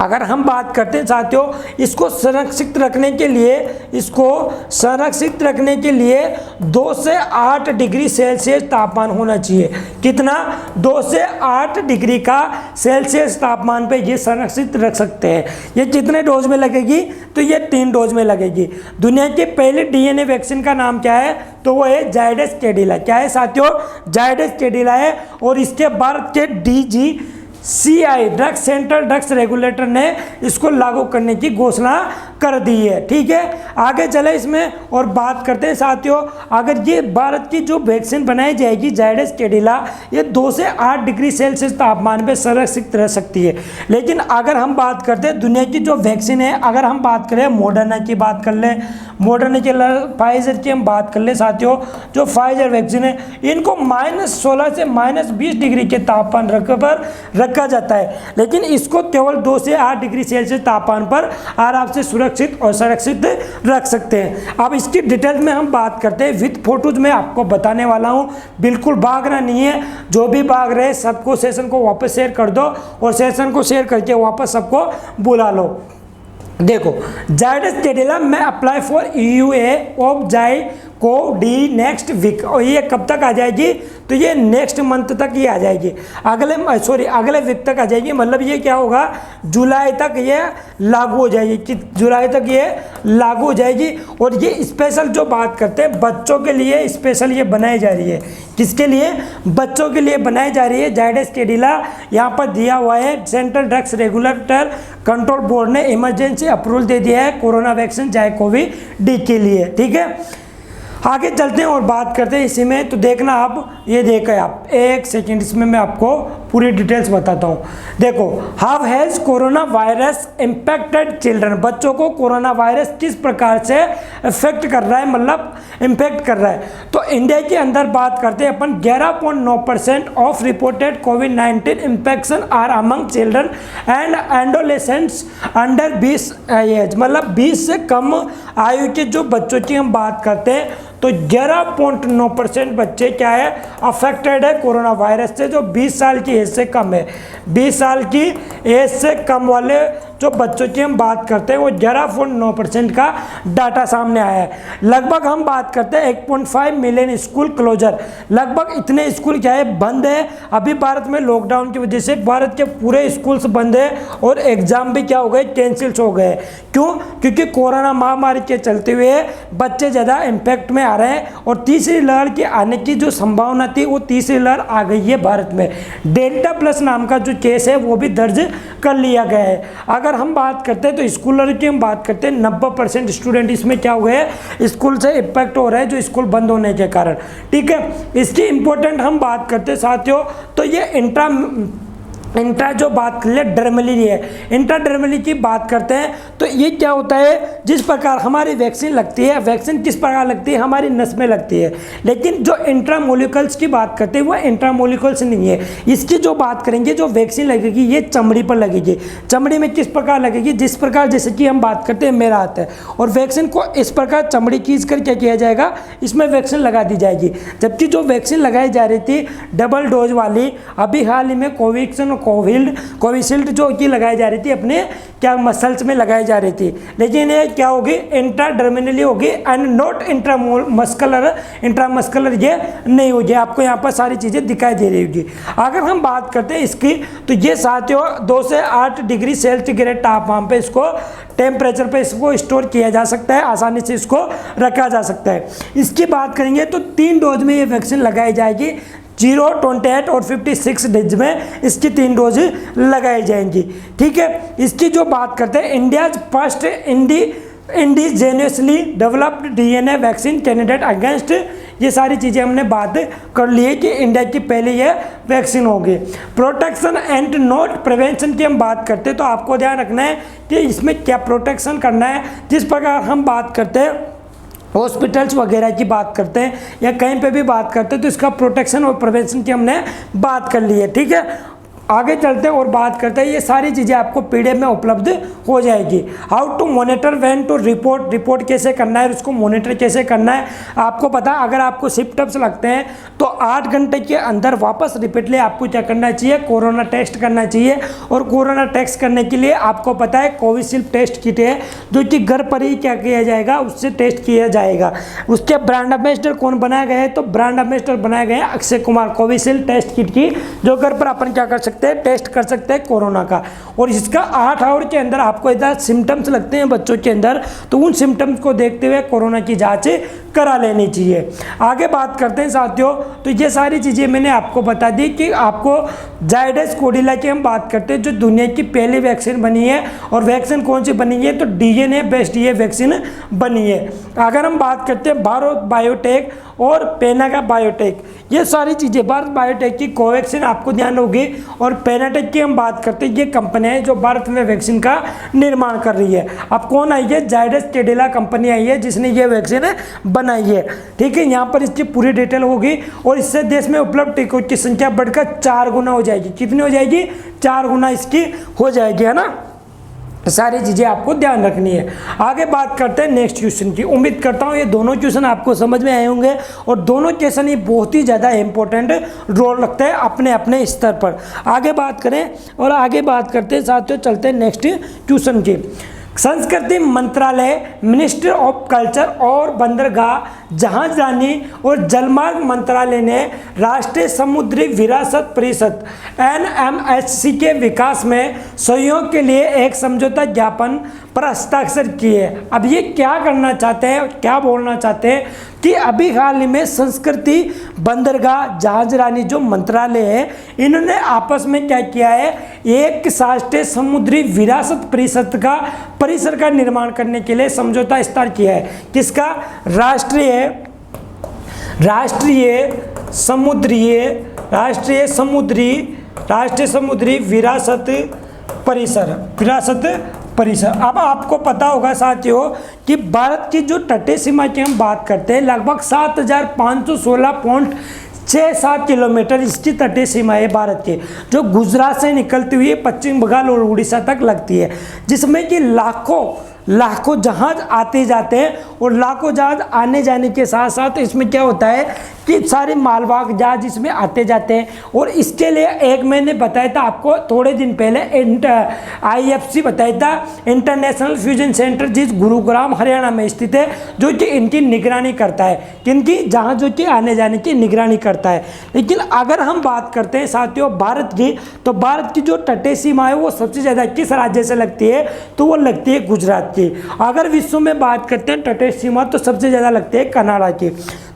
अगर हम बात करते हैं साथियों, इसको संरक्षित रखने के लिए 2 से 8 डिग्री सेल्सियस तापमान होना चाहिए। कितना? 2 से 8 डिग्री का सेल्सियस तापमान पे ये संरक्षित रख सकते हैं। ये कितने डोज में लगेगी? तो ये 3 डोज में लगेगी। दुनिया की पहली डीएनए वैक्सीन का नाम क्या है? तो वो है जायडस कैडिला। क्या है साथियों? जायडस कैडिला है। और इसके भारत के DGCI drugs central drugs regulator ने इसको लागू करने की घोषणा कर दी है। ठीक है, आगे चले इसमें और बात करते हैं साथियों। अगर ये भारत की जो वैक्सीन बनाई जाएगी जायडस कैडिला, ये 2 से 8 डिग्री सेल्सियस तापमान पे संरक्षित रह सकती है। लेकिन अगर हम बात करते हैं दुनिया की जो वैक्सीन है, अगर हम बात करें मॉडर्ना की बात कर लें, मॉडर्ना की, फाइजर की हम बात कर लें साथियों, जो फाइजर वैक्सीन है, इनको -16 से -20 डिग्री के तापमान पर रखा जाता है। लेकिन इसको केवल 2 से 8 डिग्री सेल्सियस तापमान पर आराम से सुरक्षित और संरक्षित रख सकते हैं। अब इसकी डिटेल में हम बात करते हैं, विद फोटोज में आपको बताने वाला हूं। बिल्कुल भागना नहीं है, जो भी भाग रहे सबको सेशन को वापस शेयर कर दो और सेशन को शेयर करके वापस सबको बुला लो। देखो, जायडस कैडिला में apply for EUA of ZyCoV next week. और ये कब तक आ जाएगी? तो ये नेक्स्ट मंथ तक ये आ जाएगी, अगले वीक तक आ जाएगी। मतलब ये क्या होगा? जुलाई तक ये लागू हो जाएगी, कि जुलाई तक ये लागू हो जाएगी। और ये स्पेशल जो बात करते हैं बच्चों के लिए स्पेशल ये बनाई जा रही है। किसके लिए? बच्चों के लिए बनाई जा रही है जायडस कैडिला। यहाँ पर दिया हुआ है central drugs regulator control board ने इमरजेंसी अप्रूवल दे दिया है कोरोना वैक्सीन जाइकोवी-डी के लिए। ठीक है, आगे चलते हैं और बात करते हैं इसी में। तो देखना आप, ये देखें आप, एक सेकेंड, इसमें मैं आपको पूरी डिटेल्स बताता हूँ। देखो, how has corona virus impacted children. बच्चों को कोरोना वायरस किस प्रकार से इफेक्ट कर रहा है, मतलब इम्पैक्ट कर रहा है। तो इंडिया के अंदर बात करते हैं अपन, 11.9% ऑफ रिपोर्टेड कोविड-19 infection are among children and adolescents under 20 age. मतलब 20 से कम आयु के जो बच्चों की हम बात करते हैं, तो 11.9% बच्चे क्या है? अफेक्टेड है कोरोना वायरस से, जो 20 साल की एज से कम है। 20 साल की एज से कम वाले जो बच्चों की हम बात करते हैं, वो 11.9% का डाटा सामने आया है। लगभग हम बात करते हैं 1.5 मिलियन स्कूल क्लोजर। लगभग इतने स्कूल क्या है? बंद है। अभी भारत में लॉकडाउन की वजह से भारत के पूरे स्कूल्स बंद है और एग्जाम भी क्या हो गए? कैंसिल हो गए। क्यों? क्योंकि कोरोना महामारी के चलते हुए बच्चे ज़्यादा इम्पैक्ट में आ रहे हैं और तीसरी लहर के आने की जो संभावना थी, वो तीसरी लहर आ गई है भारत में। डेल्टा प्लस नाम का जो केस है वो भी दर्ज कर लिया गया है। अगर अगर हम बात करते हैं तो स्कूलर की हम बात करते हैं, 90% स्टूडेंट इसमें क्या हुए हैं, स्कूल से इम्पैक्ट हो रहा है, जो स्कूल बंद होने के कारण। ठीक है, इसकी इम्पोर्टेंट हम बात करते हैं साथियों, तो ये इंट्रा जो बात कर ले डर्मली है, इंट्राडर्मली की बात करते हैं तो ये क्या होता है, जिस प्रकार हमारी वैक्सीन लगती है, वैक्सीन किस प्रकार लगती है, हमारी नस में लगती है। लेकिन जो इंट्रामोलिकुल्स की बात करते हैं वो इंट्रामोलिकुल्स नहीं है। इसकी जो बात करेंगे, जो वैक्सीन लगेगी ये चमड़ी पर लगेगी। चमड़ी में किस प्रकार लगेगी, जिस प्रकार जैसे कि हम बात करते हैं मेरा हाथ है, और वैक्सीन को इस प्रकार चमड़ी खींच कर क्या किया जाएगा, इसमें वैक्सीन लगा दी जाएगी। जबकि जो वैक्सीन लगाई जा रही थी डबल डोज वाली, अभी हाल ही में कोवैक्सीन कोविशील्ड जो कि लगाई जा रही थी अपने क्या मसल्स में लगाई जा रही थी, लेकिन ये क्या होगी, इंट्राडर्मिनली होगी एंड नॉट इंट्रामस्कुलर ये नहीं होगी। आपको यहाँ पर सारी चीज़ें दिखाई दे रही होगी। अगर हम बात करते हैं इसकी, तो ये साथियों 2 से 8 डिग्री सेंटीग्रेड तापमान पे इसको, टेम्परेचर पे इसको स्टोर किया जा सकता है, आसानी से इसको रखा जा सकता है। इसकी बात करेंगे तो 3 डोज में ये वैक्सीन लगाई जाएगी, 0, 28 और 56 डेज में इसकी 3 डोज लगाई जाएंगी। ठीक है, इसकी जो बात करते हैं, India's first indigenously developed DNA vaccine candidate against, ये सारी चीज़ें हमने बात कर ली है कि इंडिया की पहले ये वैक्सीन होगी। प्रोटेक्शन एंड नॉट प्रिवेंशन की हम बात करते हैं तो आपको ध्यान रखना है कि इसमें क्या प्रोटेक्शन करना है। जिस प्रकार हम बात करते हैं हॉस्पिटल्स वगैरह की बात करते हैं या कहीं पे भी बात करते हैं तो इसका प्रोटेक्शन और प्रिवेंशन की हमने बात कर ली है। ठीक है, आगे चलते हैं और बात करते हैं, ये सारी चीज़ें आपको पीडीएफ में उपलब्ध हो जाएगी। How to monitor when to report कैसे करना है, उसको मॉनिटर कैसे करना है आपको पता। अगर आपको सिम्पटम्स लगते हैं तो 8 घंटे के अंदर वापस रिपीटली आपको क्या करना चाहिए, कोरोना टेस्ट करना चाहिए। और कोरोना टेस्ट करने के लिए आपको पता है कोविशील्ड टेस्ट किट है, जो कि घर पर ही क्या किया जाएगा, उससे टेस्ट किया जाएगा। उसके ब्रांड एम्बेसडर कौन बनाया गया है, तो ब्रांड एम्बेसडर बनाया गया है Akshay Kumar, Covishield test kit की, जो घर पर अपन क्या कर सकते हैं, टेस्ट कर सकते हैं कोरोना का। और इसका 8 आवर के अंदर आपको इधर सिम्टम्स लगते हैं बच्चों के अंदर, तो उन सिम्टम्स को देखते हुए कोरोना की जांच करा लेनी चाहिए। आगे बात करते हैं साथियों, तो ये सारी चीज़ें मैंने आपको बता दी कि आपको जायडस कोडिला की हम बात करते हैं, जो दुनिया की पहली वैक्सीन बनी है। और वैक्सीन कौन सी बनी है, तो डीएनए बेस्ड ये वैक्सीन बनी है। अगर हम बात करते हैं भारत बायोटेक और पेनाका बायोटेक, ये सारी चीज़ें, भारत बायोटेक की कोवैक्सीन आपको ध्यान होगी, और पेनाटेक की हम बात करते हैं, ये कंपनी है जो भारत में वैक्सीन का निर्माण कर रही है। अब कौन आई है, जायडस कोडिला कंपनी आई है जिसने ये वैक्सीन बनाई है। ठीक है, यहाँ पर इसकी पूरी डिटेल होगी, और इससे देश में उपलब्ध टीकों की संख्या बढ़कर 4 गुना हो जाएगी। कितनी हो जाएगी, 4 गुना इसकी हो जाएगी, है ना। सारी चीज़ें आपको ध्यान रखनी है। आगे बात करते हैं नेक्स्ट क्वेश्चन की। उम्मीद करता हूँ ये दोनों क्वेश्चन आपको समझ में आए होंगे, और दोनों क्वेश्चन ही बहुत ही ज़्यादा इंपॉर्टेंट रोल रखते हैं अपने अपने स्तर पर। आगे बात करें और आगे बात करते हैं साथियों, चलते हैं नेक्स्ट क्वेश्चन की। संस्कृति मंत्रालय, मिनिस्ट्री ऑफ कल्चर और बंदरगाह, जहाजरानी और जलमार्ग मंत्रालय ने राष्ट्रीय समुद्री विरासत परिषद NMHC के विकास में सहयोग के लिए एक समझौता ज्ञापन पर हस्ताक्षर किए। अब ये क्या करना चाहते हैं, क्या बोलना चाहते हैं कि अभी हाल ही में संस्कृति, बंदरगाह, जहाजरानी जो मंत्रालय है, इन्होंने आपस में क्या किया है, एक राष्ट्रीय समुद्री विरासत परिषद का परिसर का निर्माण करने के लिए समझौता स्थापित किया है। किसका, राष्ट्रीय समुद्री विरासत परिसर। अब आपको पता होगा साथियों कि भारत की जो तटीय सीमा की हम बात करते हैं, लगभग 7516.67 किलोमीटर इसकी तटीय सीमा है भारत की, जो गुजरात से निकलती हुई पश्चिम बंगाल और उड़ीसा तक लगती है, जिसमें कि लाखों जहाज आते जाते हैं, और लाखों जहाज आने जाने के साथ साथ इसमें क्या होता है कि सारे मालवाहक जहाज इसमें आते जाते हैं। और इसके लिए एक मैंने बताया था आपको थोड़े दिन पहले, IFC बताया था, इंटरनेशनल फ्यूजन सेंटर, जिस गुरुग्राम हरियाणा में स्थित है, जो कि इनकी निगरानी करता है, किनकी, जहाज़ों की आने जाने की निगरानी करता है। लेकिन अगर हम बात करते हैं साथियों भारत की, तो भारत की जो तटीय सीमा है वो सबसे ज़्यादा किस राज्य से लगती है, तो वो लगती है गुजरात की। अगर विश्व में बात करते हैं तटीय सीमा, तो सबसे ज़्यादा लगती है कनाडा की।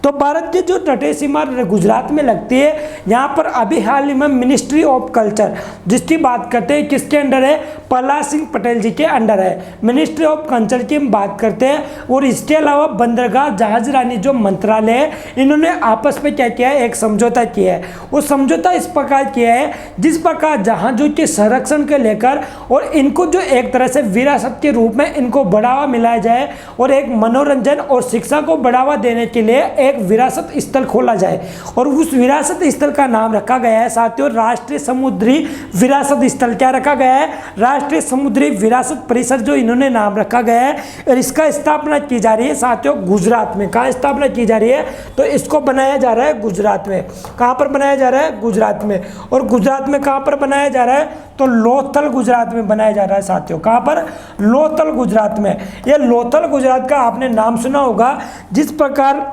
तो भारत की जो तटीय सीमा गुजरात में लगती है, यहाँ पर अभी हाल ही में मिनिस्ट्री ऑफ कल्चर जिसकी बात करते हैं, किसके अंडर है, प्रहलाद सिंह पटेल जी के अंडर है, मिनिस्ट्री ऑफ कल्चर की हम बात करते हैं। और इसके अलावा बंदरगाह जहाज रानी जो मंत्रालय है, इन्होंने आपस में क्या किया है, एक समझौता किया है। वो समझौता इस प्रकार किया है जिस प्रकार जहाजों के संरक्षण के लेकर और इनको जो एक तरह से विरासत के रूप में इनको बढ़ावा मिलाया जाए और एक मनोरंजन और शिक्षा को बढ़ावा देने के लिए एक विरासत स्थल खोला जाए। और उस विरासत स्थल का नाम रखा गया है साथियों राष्ट्रीय समुद्री विरासत स्थल। क्या रखा गया है, राष्ट्रीय समुद्री विरासत परिषद जो इन्होंने नाम रखा गया है। और इसका स्थापना की जा रही है साथियों गुजरात में। कहाँ स्थापना की जा रही है, तो इसको बनाया जा रहा है गुजरात में। कहाँ पर बनाया जा रहा है, गुजरात में। और गुजरात में कहाँ पर बनाया जा रहा है, तो लोथल गुजरात में बनाया जा रहा है साथियों। कहाँ पर, लोथल गुजरात में। ये लोथल गुजरात का आपने नाम सुना होगा। जिस प्रकार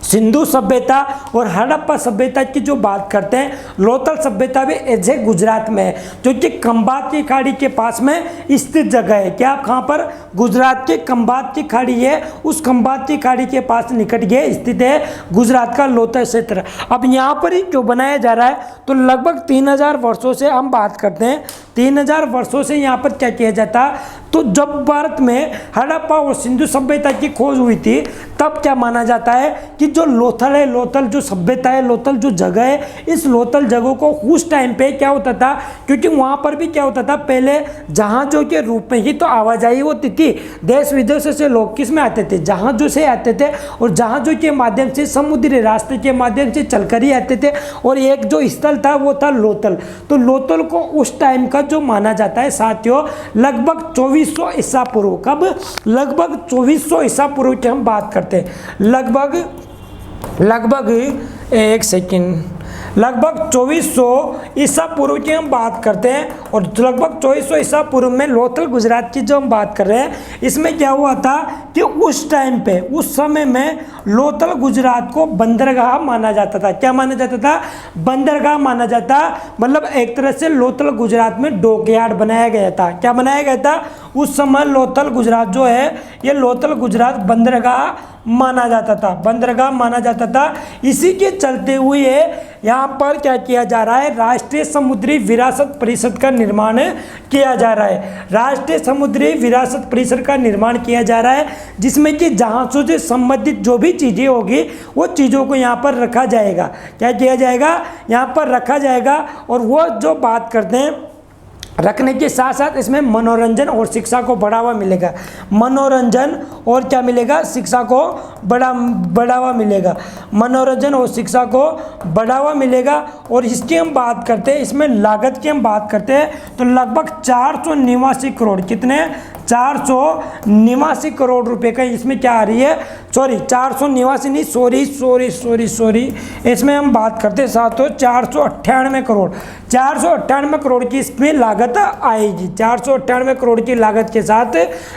सिंधु सभ्यता और हड़प्पा सभ्यता की जो बात करते हैं, लोथल सभ्यता भी ऐसे गुजरात में है, जो कि खंबात की खाड़ी के पास में स्थित जगह है। क्या कहाँ पर, गुजरात के खंबात की खाड़ी है, उस खंबात की खाड़ी के पास निकट ये स्थित है गुजरात का लोथल क्षेत्र। अब यहाँ पर ही जो बनाया जा रहा है, तो लगभग 3000 वर्षों से हम बात करते हैं, 3000 वर्षों से यहाँ पर क्या किया जाता, तो जब भारत में हड़प्पा और सिंधु सभ्यता की खोज हुई थी, तब क्या माना जाता है कि जो लोथल है, लोथल जो सभ्यता है, लोथल जो जगह है, इस लोथल जगह को उस टाइम पे क्या होता था, क्योंकि वहाँ पर भी क्या होता था, पहले जहाज़ों के रूप में ही तो आवाजाही होती थी। देश विदेशों से लोग किस में आते थे, जहाज़ों से आते थे, और जहाज़ों के माध्यम से समुद्री रास्ते के माध्यम से चलकर ही आते थे। और एक जो स्थल था वो था लोथल। तो लोथल को उस टाइम का जो माना जाता है साथियों, लगभग 2400 ईसा पूर्व। कब, लगभग 2400 ईसा पूर्व की हम बात करते हैं। लगभग एक सेकंड, लगभग 2400 ईसा पूर्व की हम बात करते हैं। और लगभग 2400 ईसा पूर्व में लोथल गुजरात की जो हम बात कर रहे हैं, इसमें क्या हुआ था कि उस टाइम पे, उस समय में लोथल गुजरात को बंदरगाह माना जाता था। क्या माना जाता था, बंदरगाह माना जाता। मतलब एक तरह से लोथल गुजरात में डॉकयार्ड बनाया गया था। क्या बनाया गया था, उस समय लोथल गुजरात जो है, ये लोथल गुजरात बंदरगाह माना जाता था, बंदरगाह माना जाता था। इसी के चलते हुए यहाँ पर क्या किया जा रहा है, राष्ट्रीय समुद्री विरासत परिषद का निर्माण किया जा रहा है। राष्ट्रीय समुद्री विरासत परिषद का निर्माण किया जा रहा है, जिसमें कि जहाज़ों से संबंधित जो भी चीज़ें होगी, वो चीज़ों को यहाँ पर रखा जाएगा। क्या किया जाएगा, यहाँ पर रखा जाएगा। और वो जो बात करते हैं, रखने के साथ साथ इसमें मनोरंजन और शिक्षा को बढ़ावा मिलेगा। मनोरंजन और क्या मिलेगा, शिक्षा को बढ़ावा मिलेगा। मनोरंजन और शिक्षा को बढ़ावा मिलेगा। और इसकी हम बात करते हैं, इसमें लागत की हम बात करते हैं, तो लगभग 489 करोड़, कितने, 489 करोड़ रुपए का इसमें क्या आ रही है, सॉरी 489 नहीं, सॉरी, इसमें हम बात करते हैं साथियों 498 करोड़, 498 करोड़ की इसमें लागत आएगी। 498 करोड़ की लागत के साथ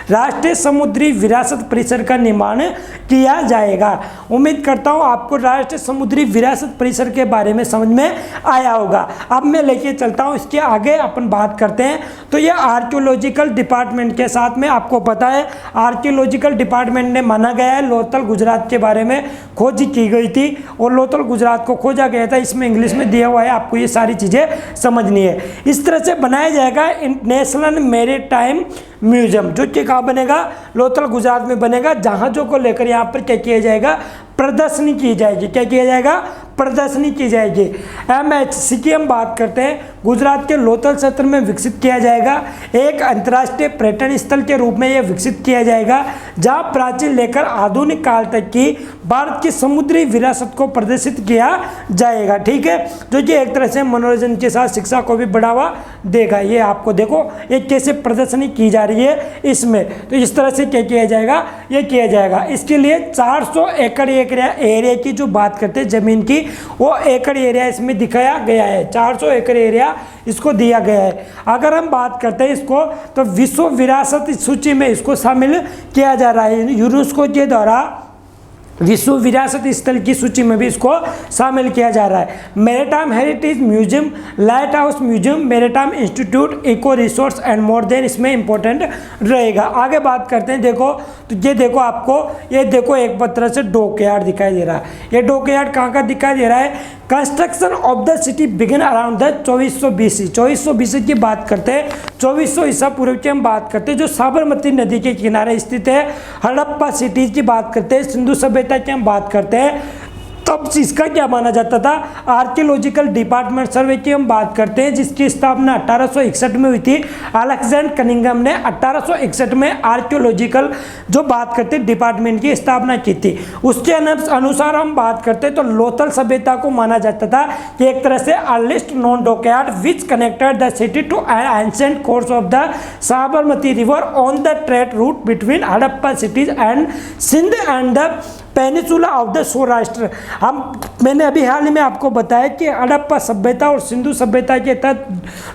राष्ट्रीय समुद्री विरासत परिसर का निर्माण किया जाएगा। उम्मीद करता हूँ आपको राष्ट्रीय समुद्री विरासत परिसर के बारे में समझ में आया होगा। अब मैं लेके चलता हूँ, इसके आगे अपन बात करते हैं। तो ये आर्कियोलॉजिकल डिपार्टमेंट के साथ में, आपको पता है आर्कियोलॉजिकल डिपार्टमेंट ने माना गया है, लोथल गुजरात के बारे में खोज की गई थी और लोथल गुजरात को खोजा गया था। इसमें इंग्लिश में दिया हुआ है, आपको ये सारी चीज़ें समझनी है। इस तरह से बनाया जाएगा नेशनल मैरीटाइम म्यूजियम, जो कि कहाँ बनेगा, लोथल गुजरात में बनेगा। जहाज़ों को लेकर यहाँ पर क्या किया जाएगा, प्रदर्शनी की जाएगी। क्या किया जाएगा, प्रदर्शनी की जाएगी। MHC की हम बात करते हैं, गुजरात के लोथल क्षेत्र में विकसित किया जाएगा। एक अंतर्राष्ट्रीय पर्यटन स्थल के रूप में यह विकसित किया जाएगा, जहां प्राचीन लेकर आधुनिक काल तक की भारत की समुद्री विरासत को प्रदर्शित किया जाएगा। ठीक है, जो कि एक तरह से मनोरंजन के साथ शिक्षा को भी बढ़ावा देगा। ये आपको देखो, ये कैसे प्रदर्शनी की जा रही है इसमें। तो इस तरह से क्या किया जाएगा, ये किया जाएगा। इसके लिए 400 एकड़ एरिया की जो बात करते हैं ज़मीन की, वो एकड़ एरिया इसमें दिखाया गया है। 400 एकड़ एरिया इसको दिया गया है। अगर हम बात करते हैं इसको, तो विश्व विरासत सूची में इसको शामिल किया जा रहा है यूनेस्को के द्वारा। विश्व विरासत स्थल की सूची में भी इसको शामिल किया जा रहा है। Maritime heritage museum, light house museum, maritime institute, eco resource and more than इसमें इंपॉर्टेंट रहेगा। आगे बात करते हैं, देखो तो ये देखो आपको, ये देखो एक तरह से डॉकयार्ड दिखाई दे रहा है। ये डॉकयार्ड कहाँ का दिखाई दे रहा है? Construction of the city begin around the 2400 BC। 2400 BC की बात करते हैं, 2400 ईसा पूर्व की हम बात करते हैं, जो साबरमती नदी के किनारे स्थित है। हड़प्पा सिटीज की बात करते हैं, सिंधु सभ्यता की हम बात करते हैं, तब इसका क्या माना जाता था? आर्कियोलॉजिकल डिपार्टमेंट सर्वे की हम बात करते हैं, जिसकी स्थापना 1861 में हुई थी। अलेक्जेंडर कनिंघम ने 1861 में आर्कियोलॉजिकल जो बात करते हैं डिपार्टमेंट की स्थापना की थी। उसके अनुसार हम बात करते हैं तो लोथल सभ्यता को माना जाता था कि एक तरह से earliest known dockyard which connected the city to ancient course of the Sabarmati river on the trade route between Harappa cities and Sindh and the peninsula of the Saurashtra. मैंने अभी हाल ही में आपको बताया कि हड़प्पा सभ्यता और सिंधु सभ्यता के तहत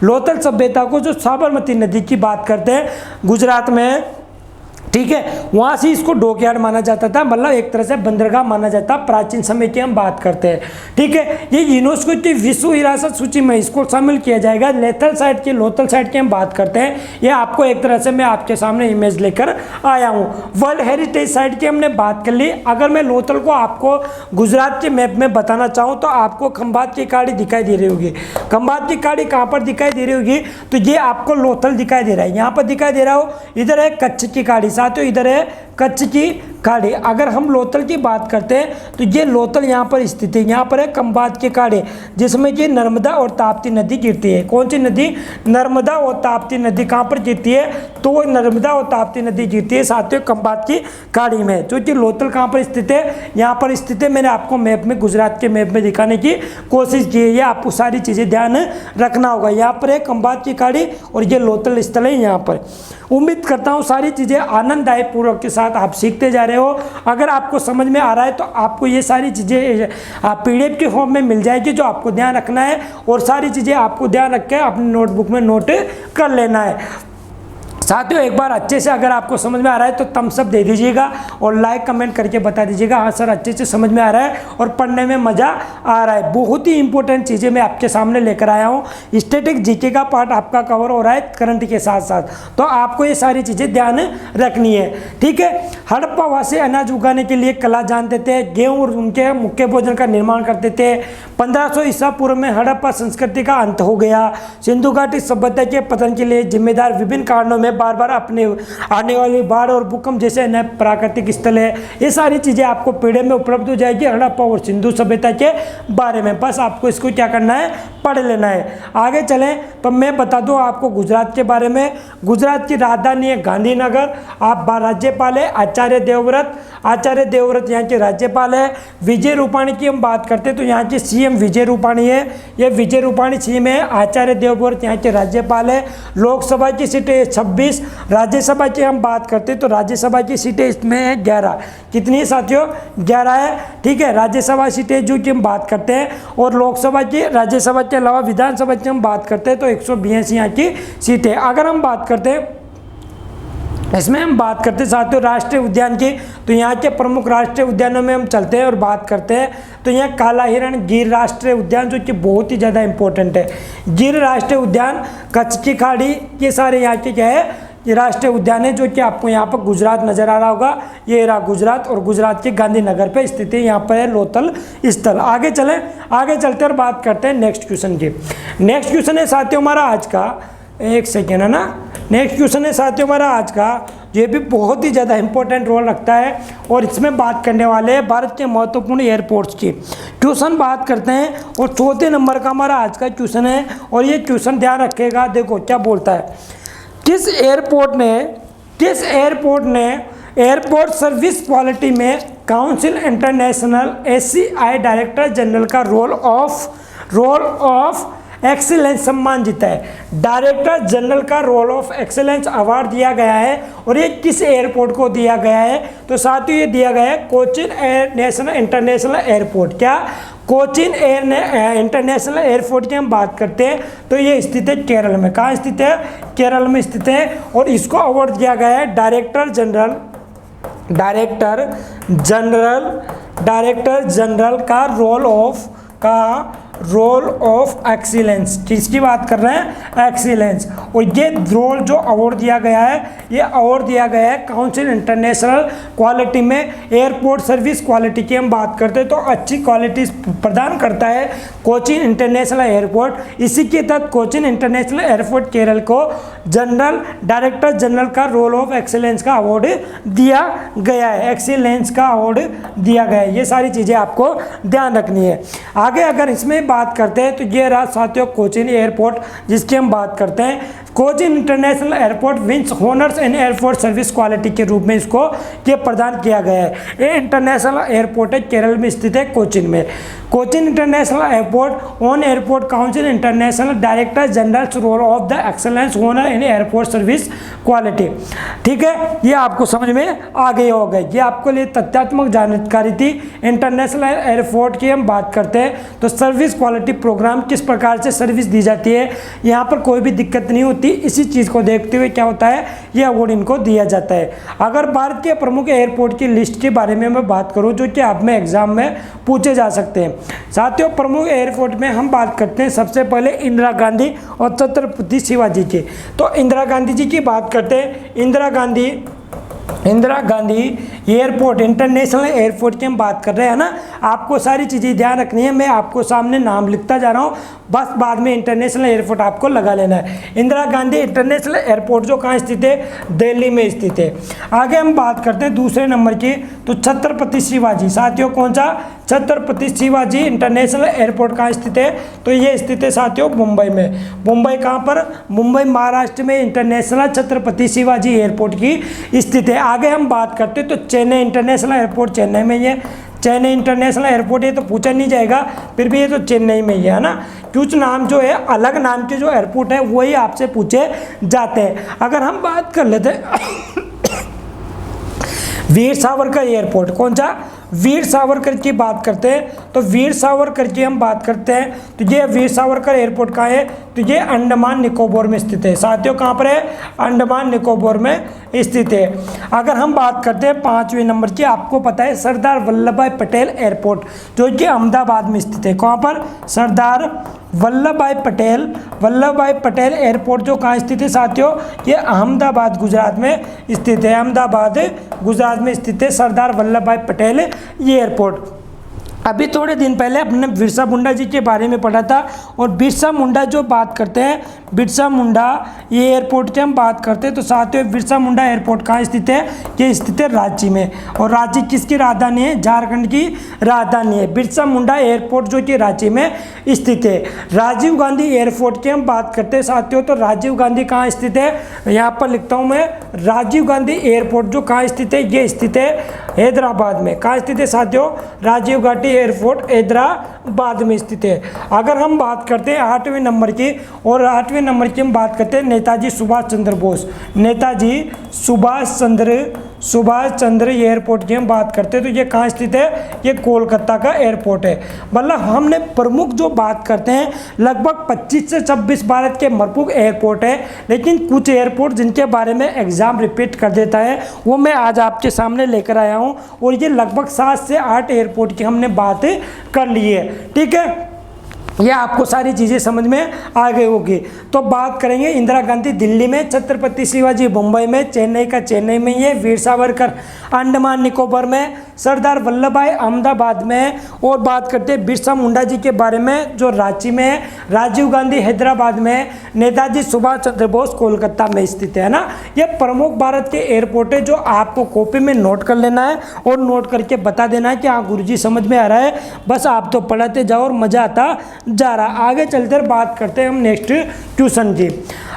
लोथल सभ्यता को जो साबरमती नदी की बात करते हैं गुजरात में, ठीक है, वहाँ से इसको डॉकयार्ड माना जाता था, मतलब एक तरह से बंदरगाह माना जाता। प्राचीन समय की हम बात करते हैं, ठीक है। ये यूनेस्को की विश्व विरासत सूची में इसको शामिल किया जाएगा। लोथल साइड की हम बात करते हैं, ये आपको एक तरह से मैं आपके सामने इमेज लेकर आया हूँ। वर्ल्ड हेरिटेज साइट की हमने बात कर ली। अगर मैं लोथल को आपको गुजरात के मैप में बताना चाहूँ तो आपको खंभात की खाड़ी दिखाई दे रही होगी। खंभात की खाड़ी कहाँ पर दिखाई दे रही होगी? तो ये आपको लोथल दिखाई दे रहा है, यहाँ पर दिखाई दे रहा हो। इधर है कच्छ की खाड़ी, साथियों इधर है कच्छ की खाड़ी। अगर हम लोथल की बात करते हैं तो ये लोथल यहाँ पर स्थित है। यहाँ पर है खंभात की खाड़ी, जिसमें कि नर्मदा और ताप्ती नदी गिरती है। कौन सी नदी? नर्मदा और ताप्ती नदी। कहाँ पर गिरती है? तो वो नर्मदा और ताप्ती नदी गिरती है साथियों खंभात की खाड़ी में। जो कि लोथल कहाँ पर स्थित है? यहाँ पर स्थित है। मैंने आपको मैप में, गुजरात के मैप में दिखाने की कोशिश की है। ये आपको सारी चीज़ें ध्यान रखना होगा। यहाँ पर है खंभात की खाड़ी और ये लोथल स्थल है यहाँ पर। उम्मीद करता हूँ सारी चीज़ें आनंददायक पूर्वक के साथ आप सीखते जा रहे हो। अगर आपको समझ में आ रहा है तो आपको ये सारी चीज़ें PDF के फॉर्म में मिल जाएगी, जो आपको ध्यान रखना है, और सारी चीज़ें आपको ध्यान रख के अपनी नोटबुक में नोट कर लेना है। साथियों एक बार अच्छे से अगर आपको समझ में आ रहा है तो थम्स अप दे दीजिएगा और लाइक कमेंट करके बता दीजिएगा हाँ सर अच्छे से समझ में आ रहा है और पढ़ने में मज़ा आ रहा है। बहुत ही इंपॉर्टेंट चीज़ें मैं आपके सामने लेकर आया हूँ। स्टैटिक जीके का पार्ट आपका कवर हो रहा है करंट के साथ साथ, तो आपको ये सारी चीज़ें ध्यान रखनी है, ठीक है। हड़प्पावासी अनाज उगाने के लिए कला जानते थे, गेहूँ और उनके मुख्य भोजन का निर्माण करते थे। 1500 ईसा पूर्व में हड़प्पा संस्कृति का अंत हो गया। सिंधु घाटी सभ्यता के पतन के लिए जिम्मेदार विभिन्न कारणों में बार बार अपने आने वाली बाढ़ और भूकंप जैसे नए प्राकृतिक स्थल है। ये सारी चीज़ें आपको PDF में उपलब्ध हो जाएगी हड़प्पा और सिंधु सभ्यता के बारे में। बस आपको इसको क्या करना है, पढ़ लेना है। आगे चलें तो मैं बता दूं आपको गुजरात के बारे में। गुजरात की राजधानी है गांधीनगर। आप राज्यपाल है आचार्य देवव्रत। आचार्य देवव्रत यहाँ के राज्यपाल है। विजय रूपाणी की हम बात करते हैं तो यहाँ के CM विजय रूपाणी है। ये विजय रूपाणी CM है। आचार्य देवव्रत यहाँ के राज्यपाल है। लोकसभा की सीटें 26। राज्यसभा की हम बात करते हैं तो राज्यसभा की सीटें इसमें है 11। कितनी है साथियों? 11 है, ठीक है। राज्यसभा सीटें जो कि हम बात करते हैं, और लोकसभा की, राज्यसभा के अलावा विधानसभा की हम बात करते हैं तो 182 यहाँ की सीटें। अगर हम बात करते हैं इसमें हम बात करते हैं साथियों राष्ट्रीय उद्यान की, तो यहाँ के प्रमुख राष्ट्रीय उद्यानों में हम चलते हैं और बात करते हैं तो यहाँ काला हिरण गिर राष्ट्रीय उद्यान जो कि बहुत ही ज़्यादा इंपॉर्टेंट है। गिर राष्ट्रीय उद्यान, कच्छ की खाड़ी, ये सारे यहाँ के क्या है, ये राष्ट्रीय उद्यान है जो कि आपको यहाँ पर गुजरात नज़र आ रहा होगा। ये रहा गुजरात, और गुजरात के गांधीनगर पे स्थित है। यहाँ पर है लोथल स्थल। आगे चलें, आगे चलते और बात करते हैं नेक्स्ट क्वेश्चन की। नेक्स्ट क्वेश्चन है साथियों हमारा आज का, एक सेकेंड है ना, नेक्स्ट क्वेश्चन है साथियों हमारा आज का, ये भी बहुत ही ज़्यादा इंपॉर्टेंट रोल रखता है और इसमें बात करने वाले हैं भारत के महत्वपूर्ण एयरपोर्ट्स की। क्वेश्चन बात करते हैं और चौथे नंबर का हमारा आज का क्वेश्चन है, और ये क्वेश्चन ध्यान रखेगा। देखो क्या बोलता है, किस एयरपोर्ट ने एयरपोर्ट सर्विस क्वालिटी में council international ACI director general का रोल ऑफ एक्सीलेंस सम्मान जीता है। डायरेक्टर जनरल का रोल ऑफ एक्सीलेंस अवार्ड दिया गया है, और ये किस एयरपोर्ट को दिया गया है? तो साथियों ये दिया गया है कोचिन इंटरनेशनल एयरपोर्ट। क्या? कोचिन इंटरनेशनल एयरपोर्ट की हम बात करते हैं तो ये स्थित है केरल में। कहाँ स्थित है? केरल में स्थित है, और इसको अवार्ड दिया गया है डायरेक्टर जनरल डायरेक्टर जनरल का रोल ऑफ एक्सीलेंस, किसकी बात कर रहे हैं, एक्सीलेंस। और ये रोल जो अवार्ड दिया गया है, ये अवार्ड दिया गया है काउंसिल इंटरनेशनल क्वालिटी में। एयरपोर्ट सर्विस क्वालिटी की हम बात करते हैं तो अच्छी क्वालिटी प्रदान करता है कोचीन इंटरनेशनल एयरपोर्ट। इसी के तहत कोचीन इंटरनेशनल एयरपोर्ट केरल को डायरेक्टर जनरल का रोल ऑफ एक्सीलेंस का अवार्ड दिया गया है, एक्सीलेंस का अवार्ड दिया गया है। ये सारी चीज़ें आपको ध्यान रखनी है। आगे अगर इसमें बात करते हैं तो ये रहा साथियों कोचीन एयरपोर्ट जिसकी हम बात करते हैं। Cochin international airport wins honours in airport service quality के रूप में इसको ये प्रदान किया गया है। ये इंटरनेशनल एयरपोर्ट है, केरल में स्थित है, कोचीन में। Cochin international airport on airport council international director general roll of the excellence honour in airport service quality. ठीक है, ये आपको समझ में आ गई होगा। ये आपको लिए तथ्यात्मक जानकारी थी। इंटरनेशनल एयरपोर्ट की हम बात करते हैं तो सर्विस क्वालिटी प्रोग्राम किस प्रकार से सर्विस दी जाती है, यहाँ पर कोई भी दिक्कत नहीं होती। इसी चीज़ को देखते हुए क्या होता है, ये अवार्ड इनको दिया जाता है। अगर भारत के प्रमुख एयरपोर्ट की लिस्ट के बारे में मैं बात करूँ जो कि आप में एग्जाम में पूछे जा सकते हैं साथियों, प्रमुख एयरपोर्ट में हम बात करते हैं सबसे पहले इंदिरा गांधी और छत्रपति शिवाजी की। तो इंदिरा गांधी जी की बात करते हैं। Indira Gandhi airport international airport की हम बात कर रहे हैं ना। आपको सारी चीज़ें ध्यान रखनी है, मैं आपको सामने नाम लिखता जा रहा हूँ, बस बाद में इंटरनेशनल एयरपोर्ट आपको लगा लेना है। इंदिरा गांधी इंटरनेशनल एयरपोर्ट जो कहाँ स्थित है, दिल्ली में स्थित है। आगे हम बात करते हैं दूसरे नंबर की, तो छत्रपति शिवाजी। साथियों कौन सा, छत्रपति शिवाजी इंटरनेशनल एयरपोर्ट कहाँ स्थित है, तो ये स्थित है साथियों मुंबई में। मुंबई कहाँ पर, मुंबई महाराष्ट्र में इंटरनेशनल छत्रपति शिवाजी एयरपोर्ट की स्थित है। आगे हम बात करते हैं तो चेन्नई इंटरनेशनल एयरपोर्ट चेन्नई में ही है। चेन्नई इंटरनेशनल एयरपोर्ट ये तो पूछा नहीं जाएगा, फिर भी ये तो चेन्नई में ही है ना। कुछ नाम जो है अलग नाम के जो एयरपोर्ट है वही आपसे पूछे जाते हैं। अगर हम बात कर लेते हैं वीर सावरकर एयरपोर्ट, कौन सा, वीर सावरकर की बात करते हैं तो वीर सावरकर की हम बात करते हैं तो ये वीर सावरकर एयरपोर्ट कहाँ है, तो ये अंडमान निकोबार में स्थित है। साथियों कहाँ पर है, अंडमान निकोबार में स्थित है। अगर हम बात करते हैं 5वें नंबर की, आपको पता है सरदार वल्लभ भाई पटेल एयरपोर्ट जो कि अहमदाबाद में स्थित है। कहाँ पर, सरदार वल्लभ भाई पटेल एयरपोर्ट जो कहाँ स्थित है साथियों, ये अहमदाबाद गुजरात में स्थित है। अहमदाबाद गुजरात में स्थित है सरदार वल्लभ भाई पटेल ये एयरपोर्ट। अभी थोड़े दिन पहले अपने बिरसा मुंडा जी के बारे में पढ़ा था, और बिरसा मुंडा जो बात करते हैं, बिरसा मुंडा ये एयरपोर्ट की हम बात करते हैं तो साथियों बिरसा मुंडा एयरपोर्ट कहाँ स्थित है, ये स्थित है रांची में। और रांची किसकी राजधानी है, झारखंड की राजधानी है। बिरसा मुंडा एयरपोर्ट जो कि रांची में स्थित है। राजीव गांधी एयरपोर्ट की हम बात करते हैं साथियों तो राजीव गांधी कहाँ स्थित है, यहाँ पर लिखता हूँ मैं, राजीव गांधी एयरपोर्ट जो कहाँ स्थित है, ये स्थित है हैदराबाद में। कहाँ स्थित है साथियों, राजीव गांधी एयरपोर्ट हैदराबाद में स्थित है। अगर हम बात करते हैं 8वें नंबर की, और 8वें नंबर की हम बात करते हैं नेताजी सुभाष चंद्र बोस, नेताजी सुभाष चंद्र एयरपोर्ट की हम बात करते हैं तो ये कहाँ स्थित है, ये कोलकाता का एयरपोर्ट है। मतलब हमने प्रमुख जो बात करते हैं लगभग 25 से 26 भारत के प्रमुख एयरपोर्ट है, लेकिन कुछ एयरपोर्ट जिनके बारे में एग्जाम रिपीट कर देता है वो मैं आज आपके सामने लेकर आया हूँ, और ये लगभग 7 से 8 एयरपोर्ट की हमने बात कर ली है। ठीक है, यह आपको सारी चीज़ें समझ में आ गई होगी। तो बात करेंगे इंदिरा गांधी दिल्ली में, छत्रपति शिवाजी मुंबई में, चेन्नई का चेन्नई में ही है, वीर सावरकर अंडमान निकोबार में, सरदार वल्लभ भाई अहमदाबाद में, और बात करते हैं बिरसा मुंडा जी के बारे में जो रांची में है, राजीव गांधी हैदराबाद में, नेताजी सुभाष चंद्र बोस कोलकाता में स्थित है ना। ये प्रमुख भारत के एयरपोर्ट है जो आपको कॉपी में नोट कर लेना है और नोट करके बता देना है कि हाँ गुरुजी समझ में आ रहा है, बस आप तो पढ़ाते जाओ और मज़ा आता जा रहा। आगे चलते बात करते हैं हम नेक्स्ट क्वेश्चन की।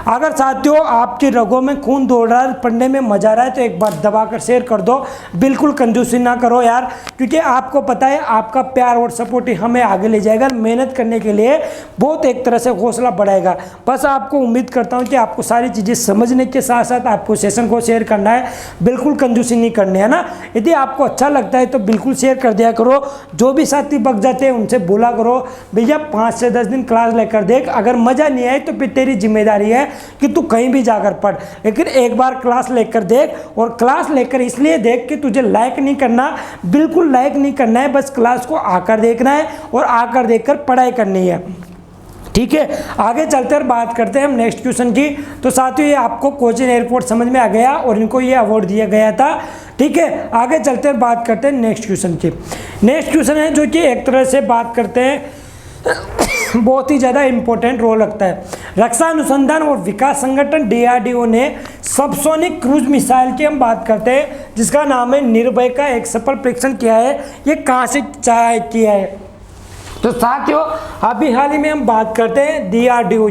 अगर साथियों आपकी रगों में खून दौड़ रहा है, पढ़ने में मजा आ रहा है तो एक बार दबाकर शेयर कर दो, बिल्कुल कंजूसी ना करो यार, क्योंकि आपको पता है आपका प्यार और सपोर्ट ही हमें आगे ले जाएगा, मेहनत करने के लिए बहुत एक तरह से हौसला बढ़ाएगा। बस आपको उम्मीद करता हूँ कि आपको सारी चीज़ें समझने के साथ साथ आपको सेशन को शेयर करना है, बिल्कुल कंजूसी नहीं करनी है ना। यदि आपको अच्छा लगता है तो बिल्कुल शेयर कर दिया करो। जो भी साथी बग जाते हैं उनसे बोला करो भैया 5 से 10 दिन क्लास लेकर देख, अगर मज़ा नहीं आए तो फिर तेरी जिम्मेदारी है, कि तू कहीं भी जाकर पढ़, लेकिन एक बार क्लास लेकर देख। और क्लास लेकर इसलिए देख कि तुझे लाइक नहीं करना, बिल्कुल लाइक नहीं करना है, बस क्लास को आकर देखना है और आकर देखकर पढ़ाई करनी है। ठीक है, आगे चलते और बात करते हैं हम नेक्स्ट क्वेश्चन की। तो साथियों, ये आपको कोचिन एयरपोर्ट समझ में आ गया और इनको ये अवार्ड दिया गया था। ठीक है, आगे चलते और बात करते हैं नेक्स्ट क्वेश्चन की। नेक्स्ट क्वेश्चन है जो कि एक तरह से बात करते हैं बहुत ही ज़्यादा इंपॉर्टेंट रोल रखता है। रक्षा अनुसंधान और विकास संगठन DRDO ने सबसोनिक क्रूज मिसाइल की हम बात करते हैं जिसका नाम है निर्भय का एक सफल परीक्षण किया है। ये कहाँ से किया है? तो साथियों, अभी हाल ही में हम बात करते हैं DRDO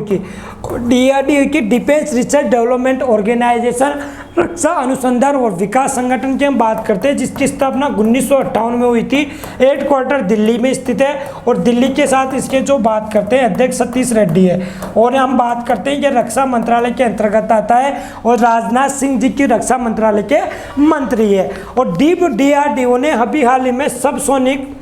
की डिफेंस रिसर्च डेवलपमेंट ऑर्गेनाइजेशन, रक्षा अनुसंधान और विकास संगठन की हम बात करते हैं जिसकी स्थापना 1958 में हुई थी। हेडक्वार्टर दिल्ली में स्थित है और दिल्ली के साथ इसके जो बात करते हैं अध्यक्ष सतीश रेड्डी है। और हम बात करते हैं कि रक्षा मंत्रालय के अंतर्गत आता है और राजनाथ सिंह जी की रक्षा मंत्रालय के मंत्री है। और DRDO ने अभी हाल ही में सबसोनिक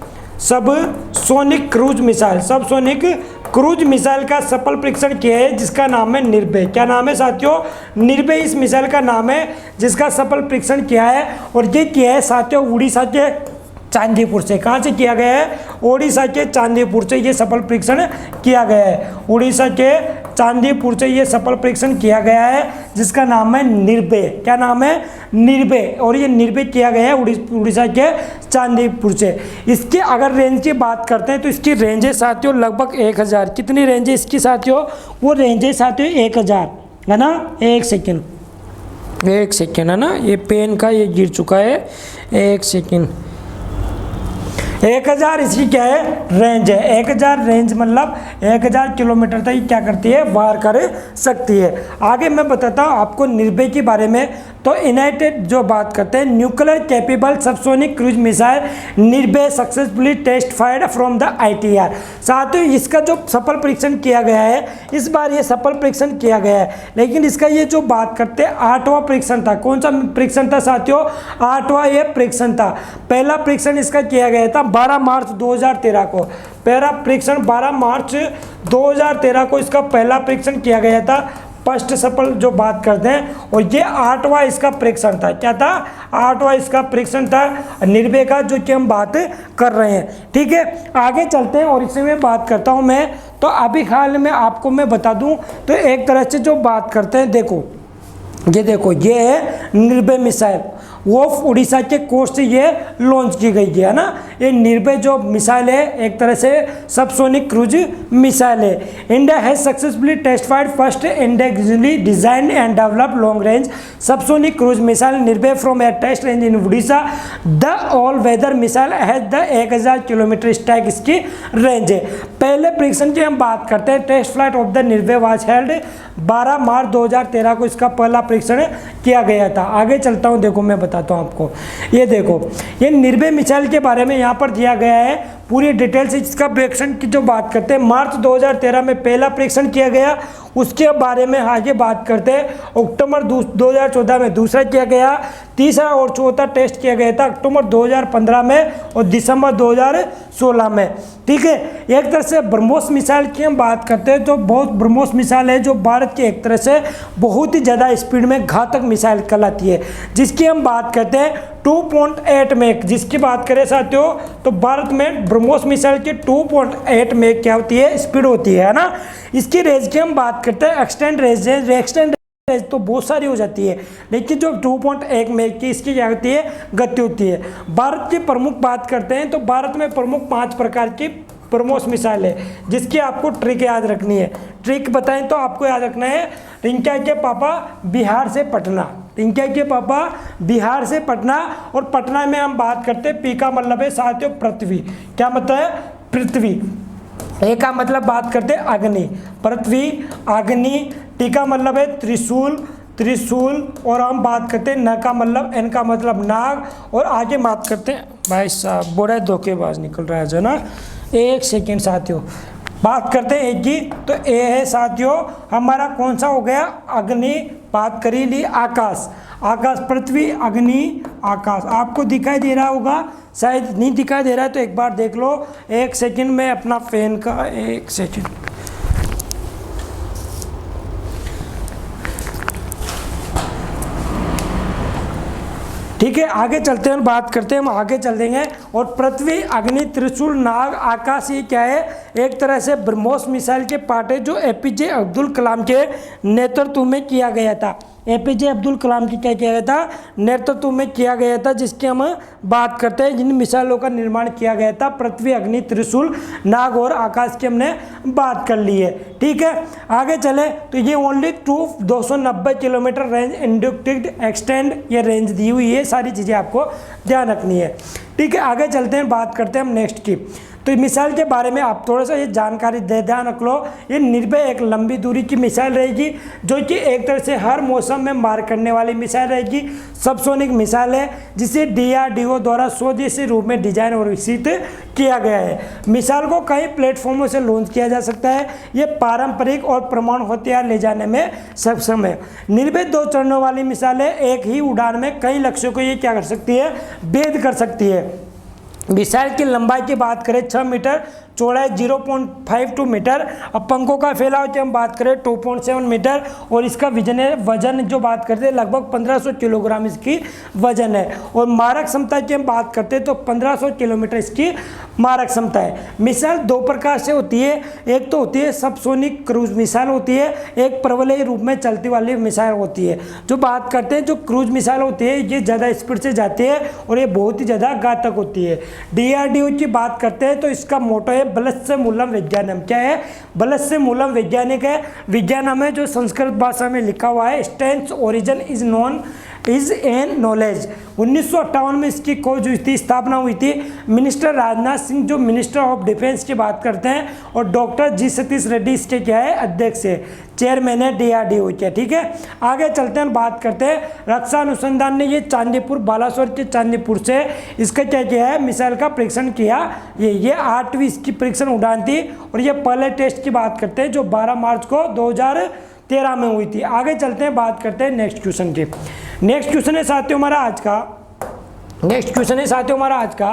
क्रूज मिसाइल का सफल परीक्षण किया है जिसका नाम है निर्भय। क्या नाम है साथियों? निर्भय इस मिसाइल का नाम है जिसका सफल परीक्षण किया है। और ये किया है साथियों उड़ीसा के चांदीपुर से। कहाँ से किया गया है? ओडिशा के चांदीपुर से ये सफल परीक्षण किया गया है। उड़ीसा के चांदीपुर से ये सफल परीक्षण किया गया है जिसका नाम है निर्भय। क्या नाम है? निर्भय। और ये निर्भय किया गया है उड़ीसा के चांदीपुर से। इसके अगर रेंज की बात करते हैं तो इसकी रेंज है साथियों लगभग 1000। कितनी रेंज है इसकी साथियों? वो रेंज है साथियों 1000, है ना। एक सेकेंड है ना, ये पेन का ये गिर चुका है। एक सेकेंड। 1000 इसकी क्या है? रेंज है। 1000 रेंज मतलब 1000 किलोमीटर तक क्या करती है? वार कर सकती है। आगे मैं बताता हूँ आपको निर्भय के बारे में। तो यूनाइटेड जो बात करते हैं nuclear capable subsonic cruise missile Nirbhay successfully test fired from the ITR। साथियों, इसका जो सफल परीक्षण किया गया है, इस बार ये सफल परीक्षण किया गया है, लेकिन इसका ये जो बात करते हैं 8वां परीक्षण था। कौन सा परीक्षण था साथियों? 8वां ये परीक्षण था। पहला परीक्षण इसका किया गया था 12 मार्च 2013 को। पहला परीक्षण 12 मार्च 2013 को इसका पहला परीक्षण किया गया था। फर्स्ट सफल जो बात करते हैं, और ये 8वां इसका परीक्षण था। क्या था? 8वां इसका परीक्षण था निर्भय का जो कि हम बात कर रहे हैं। ठीक है, आगे चलते हैं और इसमें बात करता हूं मैं। तो अभी हाल में आपको मैं बता दूं तो एक तरह से जो बात करते हैं, देखो ये है निर्भय मिसाइल। वो उड़ीसा के कोस्ट से ये लॉन्च की गई है ना। ये निर्भय जो मिसाइल है एक तरह से सबसोनिक क्रूज मिसाइल है। India has successfully test fired first individually design and develop long range subsonic cruise missile Nirbhay from a test range in Orissa. The all weather missile has the 1000 kilometre strike इसकी रेंज है। पहले परीक्षण की हम बात करते हैं। Test flight of the Nirbhay was held 12 March 2013 को इसका पहला परीक्षण किया गया था। आगे चलता हूँ, देखो मैं बताता हूँ आपको। ये देखो, ये निर्भय मिसाइल के बारे में यहाँ पर दिया गया है पूरी डिटेल से। इसका परीक्षण की जो बात करते हैं मार्च 2013 में पहला परीक्षण किया गया, उसके बारे में आगे बात करते हैं। अक्टूबर 2014 में दूसरा किया गया, तीसरा और चौथा टेस्ट किया गया था अक्टूबर 2015 में और दिसंबर 2016 में। ठीक है, एक तरह से ब्रह्मोस मिसाइल की हम बात करते हैं तो बहुत ब्रह्मोस मिसाइल है जो भारत की एक तरह से बहुत ही ज़्यादा स्पीड में घातक मिसाइल कहलाती है, जिसकी हम बात करते हैं 2.8 मैक। जिसकी बात करें साथियों तो भारत में ब्रह्मोस मिसाइल की 2.8 मैक क्या होती है? स्पीड होती है ना। इसकी रेंज की हम बात करते हैं एक्सटेंड रेंज तो बहुत सारी हो जाती है, लेकिन जो 2.1 मैक की इसकी क्या होती है? गति होती है। भारत की प्रमुख बात करते हैं तो भारत में प्रमुख 5 प्रकार की ब्रह्मोस मिसाइल है जिसकी आपको ट्रिक याद रखनी है। ट्रिक बताएं तो आपको याद रखना है रिंकिया के पापा बिहार से पटना। रिंकिया के पापा बिहार से पटना, और पटना में हम बात करते हैं पी का मतलब है साथियों पृथ्वी। क्या मतलब है? पृथ्वी। ए का मतलब बात करते हैं अग्नि, पृथ्वी अग्नि। टी का मतलब है त्रिशूल, और हम बात करते हैं न का मतलब, एन का मतलब नाग, और आगे बात करते हैं भाई साहब बड़ा धोखेबाज निकल रहा है जो ना। एक सेकेंड साथियों, बात करते हैं एक की। तो ए है साथियों हमारा कौन सा हो गया? अग्नि। बात करी ली आकाश, पृथ्वी अग्नि आकाश। आपको दिखाई दे रहा होगा, शायद नहीं दिखाई दे रहा है तो एक बार देख लो। एक सेकंड में अपना फैन का, एक सेकंड। ठीक है, आगे चलते हैं, बात करते हैं, हम आगे चल देंगे। और पृथ्वी, अग्नि, त्रिशूल, नाग, आकाश, ये क्या है, एक तरह से ब्रह्मोस मिसाइल के पार्ट है जो एपीजे अब्दुल कलाम के नेतृत्व में किया गया था। एपीजे अब्दुल कलाम की क्या किया गया था, नेतृत्व में किया गया था, जिसकी हम बात करते हैं। जिन मिसाइलों का निर्माण किया गया था, पृथ्वी, अग्नि, त्रिशूल, नाग और आकाश की हमने बात कर ली है। ठीक है, आगे चले तो ये only 290 kilometre range inducted extend ये रेंज दी हुई है। सारी चीज़ें आपको ध्यान रखनी है। ठीक है, आगे चलते हैं, बात करते हैं हम नेक्स्ट की। तो मिसाइल के बारे में आप थोड़ा सा ये जानकारी ध्यान रख लो। ये निर्भय एक लंबी दूरी की मिसाइल रहेगी, जो कि एक तरह से हर मौसम में मार करने वाली मिसाइल रहेगी। सबसोनिक मिसाइल है, जिसे DRDO द्वारा स्वदेशी रूप में डिजाइन और विकसित किया गया है। मिसाइल को कई प्लेटफॉर्मों से लॉन्च किया जा सकता है। ये पारंपरिक और परमाणु हथियार ले जाने में सक्षम है। निर्भय 2 चरणों वाली मिसाइल है, एक ही उड़ान में कई लक्ष्यों को ये क्या कर सकती है, भेद कर सकती है। मिसाइल की लंबाई की बात करें 6 मीटर, चौड़ाई 0.52 मीटर। अब पंखों का फैलाव की हम बात करें 2.7 मीटर, और इसका वजन जो बात करते हैं लगभग 1500 किलोग्राम इसकी वजन है। और मारक क्षमता की हम बात करते हैं तो 1500 किलोमीटर इसकी मारक क्षमता है। मिसाइल 2 प्रकार से होती है, एक तो होती है सबसोनिक क्रूज मिसाइल होती है, एक परवलयी रूप में चलती वाली मिसाइल होती है। जो बात करते हैं, जो क्रूज मिसाइल होती है, ये ज़्यादा स्पीड से जाती है और ये बहुत ही ज़्यादा घातक होती है। DRDO की बात करते हैं तो इसका मोटो है बलस्य मूलम वैज्ञानम। क्या है, बलस्य मूलम वैज्ञानिक है। विज्ञानम है जो संस्कृत भाषा में लिखा हुआ है। Stands origin is an knowledge. 1958 में इसकी खोज हुई थी, स्थापना हुई थी। मिनिस्टर राजनाथ सिंह जो मिनिस्टर ऑफ डिफेंस की बात करते हैं, और डॉक्टर जी सतीश रेड्डी इसके क्या है, अध्यक्ष है, चेयरमैन है DRDO के। ठीक है, आगे चलते हैं, बात करते हैं रक्षा अनुसंधान ने ये चांदीपुर, बालासोर के चांदीपुर से इसका क्या किया है, मिसाइल का परीक्षण किया। ये 8वीं इसकी परीक्षण उड़ान थी, और ये पहले टेस्ट की बात करते हैं जो 12 मार्च को 2013 में हुई थी। आगे चलते हैं, बात करते हैं नेक्स्ट क्वेश्चन की। नेक्स्ट क्वेश्चन है साथियों हमारा आज का,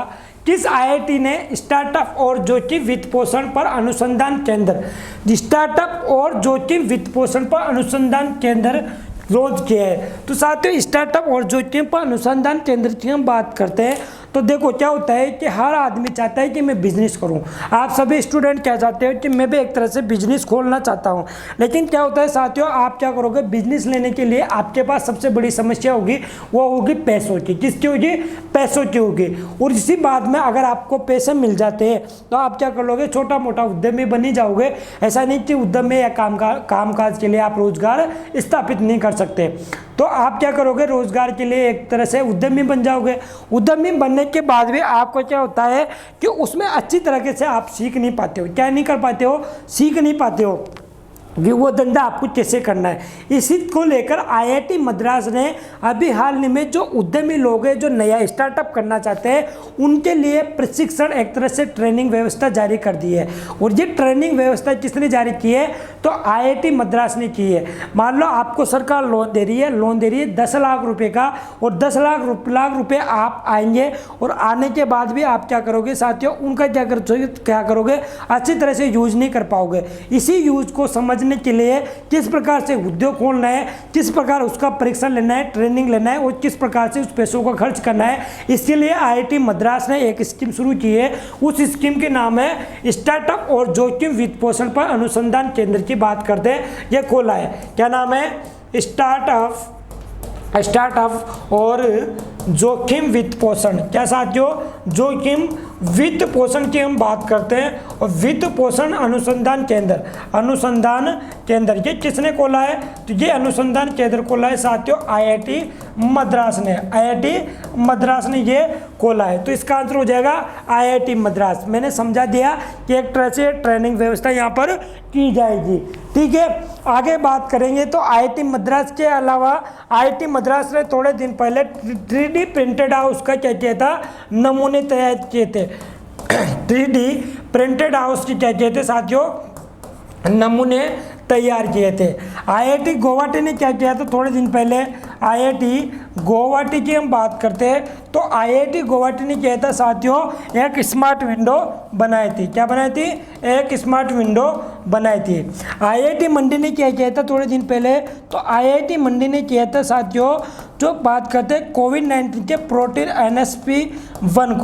किस IIT ने स्टार्टअप और जोखिम वित्त पोषण पर अनुसंधान केंद्र, स्टार्टअप और जोखिम वित्त पोषण पर अनुसंधान केंद्र लॉन्च किया है? तो साथियों, स्टार्टअप और जोखिम पर अनुसंधान केंद्र की हम बात करते हैं तो देखो क्या होता है कि हर आदमी चाहता है कि मैं बिजनेस करूं। आप सभी स्टूडेंट क्या चाहते हो कि मैं भी एक तरह से बिजनेस खोलना चाहता हूं। लेकिन क्या होता है साथियों, आप क्या करोगे, बिजनेस लेने के लिए आपके पास सबसे बड़ी समस्या होगी, वो होगी पैसों की। किसकी होगी, पैसों की होगी। और इसी बात में अगर आपको पैसे मिल जाते हैं तो आप क्या कर लोगे, छोटा मोटा उद्यमी बनी जाओगे। ऐसा नहीं कि उद्यम में या कामकाज के लिए आप रोजगार स्थापित नहीं कर सकते, तो आप क्या करोगे, रोजगार के लिए एक तरह से उद्यमी बन जाओगे। उद्यमी बनने के बाद भी आपको क्या होता है कि उसमें अच्छी तरीके से आप सीख नहीं पाते हो। क्या नहीं कर पाते हो, सीख नहीं पाते हो कि वो धंधा आपको कैसे करना है। इसी को लेकर IIT मद्रास ने अभी हाल में जो उद्यमी लोग हैं, जो नया स्टार्टअप करना चाहते हैं, उनके लिए प्रशिक्षण, एक तरह से ट्रेनिंग व्यवस्था जारी कर दी है। और ये ट्रेनिंग व्यवस्था किसने जारी की है, तो IIT मद्रास ने की है। मान लो आपको सरकार लोन दे रही है 10 लाख रुपए का, और 10 लाख रुपए आप आएंगे, और आने के बाद भी आप क्या करोगे साथियों, उनका क्या करोगे, अच्छी तरह से यूज नहीं कर पाओगे। इसी यूज को समझने के लिए किस प्रकार से उद्योग खोलना है, किस प्रकार उसका परीक्षण लेना है, ट्रेनिंग लेना है, और किस प्रकार से उस पैसों का खर्च करना है, इसके लिए IIT मद्रास ने एक स्कीम शुरू की है। उस स्कीम के नाम है स्टार्टअप और जोखिम वित्त पोषण पर अनुसंधान केंद्र की बात करते हैं। यह खोला है, क्या नाम है, स्टार्टअप और जोखिम वित्त पोषण। क्या साथियों, जोखिम वित्त पोषण की हम बात करते हैं। और वित्त पोषण अनुसंधान केंद्र ये किसने खोला है, तो ये अनुसंधान केंद्र खोला है साथियों IIT मद्रास ने ये खोला है। तो इसका आंसर हो जाएगा IIT मद्रास। मैंने समझा दिया कि एक तरह से ट्रेनिंग व्यवस्था यहाँ पर की जाएगी। ठीक है, आगे बात करेंगे तो IIT मद्रास के अलावा IIT मद्रास ने थोड़े दिन पहले 3D प्रिंटेड हाउस का क्या किया था, नमूने तैयार किए थे। 3D प्रिंटेड हाउस की क्या किए थे साथियों, नमूने तैयार किए थे। IIT गुवाहाटी ने क्या किया था थोड़े दिन पहले, IIT गुवाहाटी की हम बात करते हैं तो IIT गुवाहाटी ने किया था साथियों, एक स्मार्ट विंडो बनाई थी। क्या बनाई थी, एक स्मार्ट विंडो बनाई थी। IIT मंडी ने क्या किया था थोड़े दिन पहले, तो IIT मंडी ने किया था साथियों जो बात करते हैं कोविड-19 के प्रोटीन NSP1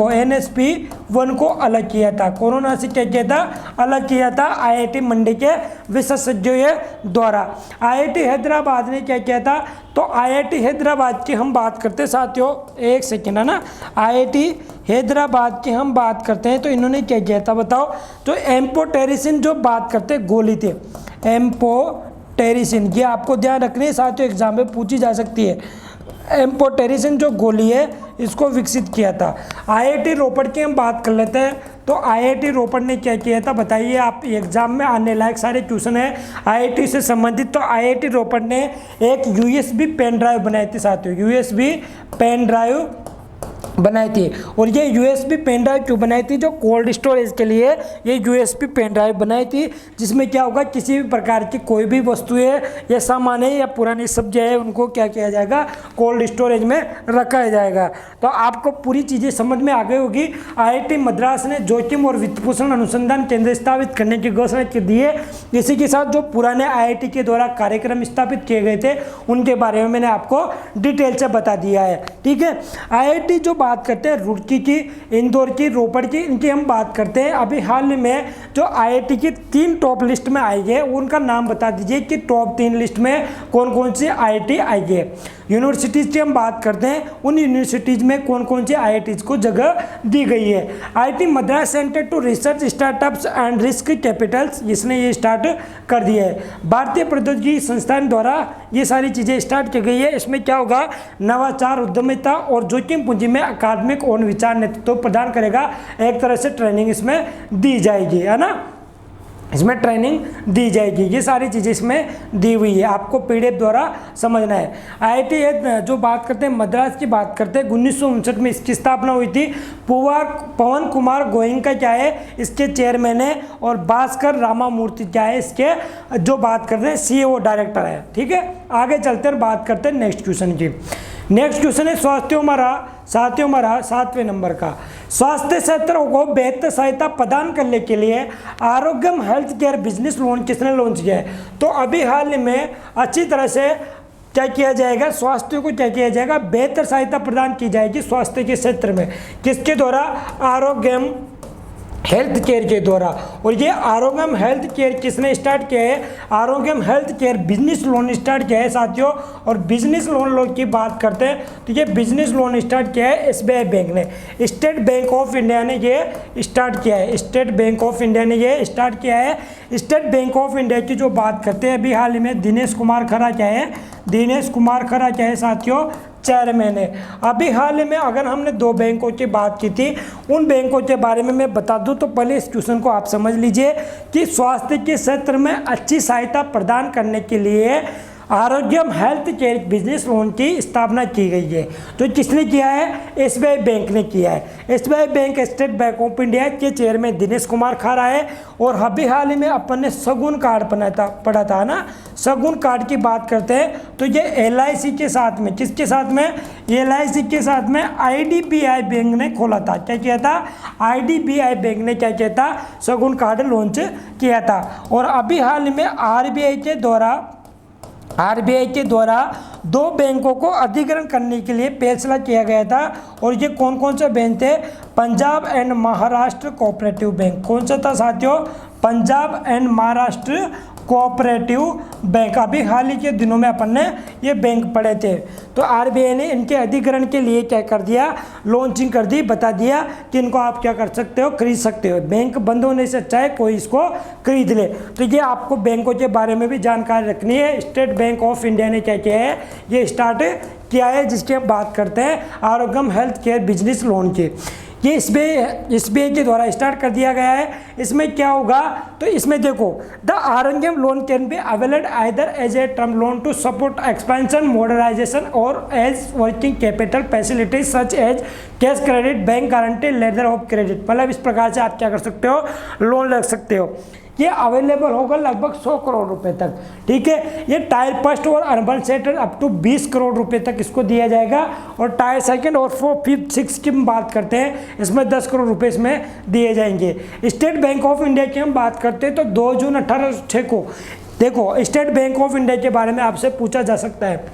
को अलग किया था, कोरोना से क्या किया था, अलग किया था IIT मंडी के विशेषज्ञों द्वारा। IIT हैदराबाद ने क्या किया था, तो IIT हैदराबाद की हम बात करते हैं साथियों, एक सेकेंड है ना, IIT हैदराबाद की हम बात करते हैं तो इन्होंने क्या किया था बताओ, तो एम्फोटेरिसिन जो बात करते हैं गोली थी, एम्फोटेरिसिन, ये आपको ध्यान रखनी है साथियों, एग्जाम में पूछी जा सकती है। एम्फोटेरिसिन जो गोली है इसको विकसित किया था। IIT रोपड़ की हम बात कर लेते हैं, तो IIT रोपड़ ने क्या किया था बताइए, आप एग्जाम में आने लायक सारे क्वेश्चन है IIT से संबंधित। तो IIT रोपड़ ने एक USB पेन ड्राइव बनाई थी साथियों, USB पेन ड्राइव बनाई थी। और ये USB पेन ड्राइव क्यों बनाई थी, जो कोल्ड स्टोरेज के लिए ये USB पेन ड्राइव बनाई थी, जिसमें क्या होगा, किसी भी प्रकार की कोई भी वस्तुएं या सामान है या पुरानी सब्जियां है उनको क्या किया जाएगा, कोल्ड स्टोरेज में रखा जाएगा। तो आपको पूरी चीज़ें समझ में आ गई होगी। IIT मद्रास ने जोखिम और वित्तपोषण अनुसंधान केंद्र स्थापित करने की घोषणा की है। इसी के साथ जो पुराने IIT के द्वारा कार्यक्रम स्थापित किए गए थे उनके बारे में मैंने आपको डिटेल से बता दिया है, ठीक है। IIT जो बात करते हैं रुड़की की, इंदौर की, रोपड़ की, इनकी हम बात करते हैं। अभी हाल में जो IIT की 3 टॉप लिस्ट में आई है उनका नाम बता दीजिए कि टॉप 3 लिस्ट में कौन कौन सी IIT आई है। यूनिवर्सिटीज़ की हम बात करते हैं, उन यूनिवर्सिटीज़ में कौन कौन सी IITs को जगह दी गई है। IIT Madras centre to research startups and risk capitals, इसने ये स्टार्ट कर दिया है। भारतीय प्रौद्योगिकी संस्थान द्वारा ये सारी चीज़ें स्टार्ट की गई है। इसमें क्या होगा, नवाचार, उद्यमिता और जोखिम पूंजी में अकादमिक और विचार नेतृत्व प्रदान करेगा। एक तरह से ट्रेनिंग इसमें दी जाएगी, है ना, इसमें ट्रेनिंग दी जाएगी। ये सारी चीज़ें इसमें दी हुई है, आपको PDF द्वारा समझना है। IIT जो बात करते हैं मद्रास की बात करते हैं, 1959 में इसकी स्थापना हुई थी। पवन कुमार गोयनका क्या है, इसके चेयरमैन है, और भास्कर रामामूर्ति क्या है, इसके जो बात करते हैं CEO डायरेक्टर है, ठीक है। आगे चलते हैं, बात करते हैं नेक्स्ट क्वेश्चन की। नेक्स्ट क्वेश्चन है साथियों हमारा 7वें नंबर का, स्वास्थ्य क्षेत्रों को बेहतर सहायता प्रदान करने के लिए आरोग्यम हेल्थ केयर बिजनेस लोन किसने लॉन्च किया है। तो अभी हाल में अच्छी तरह से क्या किया जाएगा, स्वास्थ्य को क्या किया जाएगा, बेहतर सहायता प्रदान की जाएगी स्वास्थ्य के क्षेत्र में, किसके द्वारा, आरोग्यम हेल्थ केयर के द्वारा। और ये आरोग्यम हेल्थ केयर किसने स्टार्ट किया है, Arogyam health care business loan start किया है साथियों। और बिजनेस लोन की बात करते हैं तो ये बिजनेस लोन स्टार्ट किया है SBI बैंक ने, स्टेट बैंक ऑफ इंडिया ने ये स्टार्ट किया है, स्टेट बैंक ऑफ इंडिया ने ये स्टार्ट किया है। स्टेट बैंक ऑफ इंडिया की जो बात करते हैं अभी हाल में दिनेश कुमार खरा क्या है, दिनेश कुमार खरा क्या है साथियों, चेयरमैन है। अभी हाल में अगर हमने 2 बैंकों की बात की थी, उन बैंकों के बारे में मैं बता दूं तो पहले इस क्वेश्चन को आप समझ लीजिए कि स्वास्थ्य के क्षेत्र में अच्छी सहायता प्रदान करने के लिए आरोग्यम हेल्थ केयर बिजनेस लोन की स्थापना की गई है। तो किसने किया है, SBI बैंक ने किया है। SBI bank state bank of India के चेयरमैन दिनेश कुमार खरा है। और अभी हाल में अपन ने सगुन कार्ड पढ़ा था ना, सगुन कार्ड की बात करते हैं तो ये LIC के साथ में, किसके साथ में, LIC के साथ में IDBI बैंक ने खोला था। क्या किया था, IDBI बैंक ने क्या किया था, सगुन कार्ड लॉन्च किया था। और अभी हाल में RBI के द्वारा 2 बैंकों को अधिग्रहण करने के लिए फैसला किया गया था। और ये कौन कौन से बैंक थे, Punjab and Maharashtra cooperative bank. कौन सा था साथियों, Punjab and Maharashtra cooperative bank. अभी हाल ही के दिनों में अपन ने ये बैंक पढ़े थे। तो RBI ने इनके अधिग्रहण के लिए क्या कर दिया, लॉन्चिंग कर दी, बता दिया कि इनको आप क्या कर सकते हो, खरीद सकते हो। बैंक बंद होने से अच्छा है कोई इसको खरीद ले। तो ये आपको बैंकों के बारे में भी जानकारी रखनी है। स्टेट बैंक ऑफ इंडिया ने क्या किया है, ये स्टार्ट किया है, जिसकी हम बात करते हैं आरोग्यम हेल्थ केयर बिजनेस लोन की। ये SBI के द्वारा स्टार्ट कर दिया गया है। इसमें क्या होगा, तो इसमें देखो, the Arogyam loan can be availed either as a term loan to support expansion modernisation और as working capital facilities such as cash credit, bank guarantee, letter of credit. मतलब इस प्रकार से आप क्या कर सकते हो, लोन रख सकते हो। ये अवेलेबल होगा लगभग 100 करोड़ रुपए तक, ठीक है। ये टायर फर्स्ट और urban sector up to 20 crore रुपए तक इसको दिया जाएगा। और टायर सेकंड और 4, 5, 6 की हम बात करते हैं, इसमें 10 करोड़ रुपए इसमें दिए जाएंगे। स्टेट बैंक ऑफ इंडिया की हम बात करते हैं तो 2 जून 2018 को देखो, स्टेट बैंक ऑफ इंडिया के बारे में आपसे पूछा जा सकता है।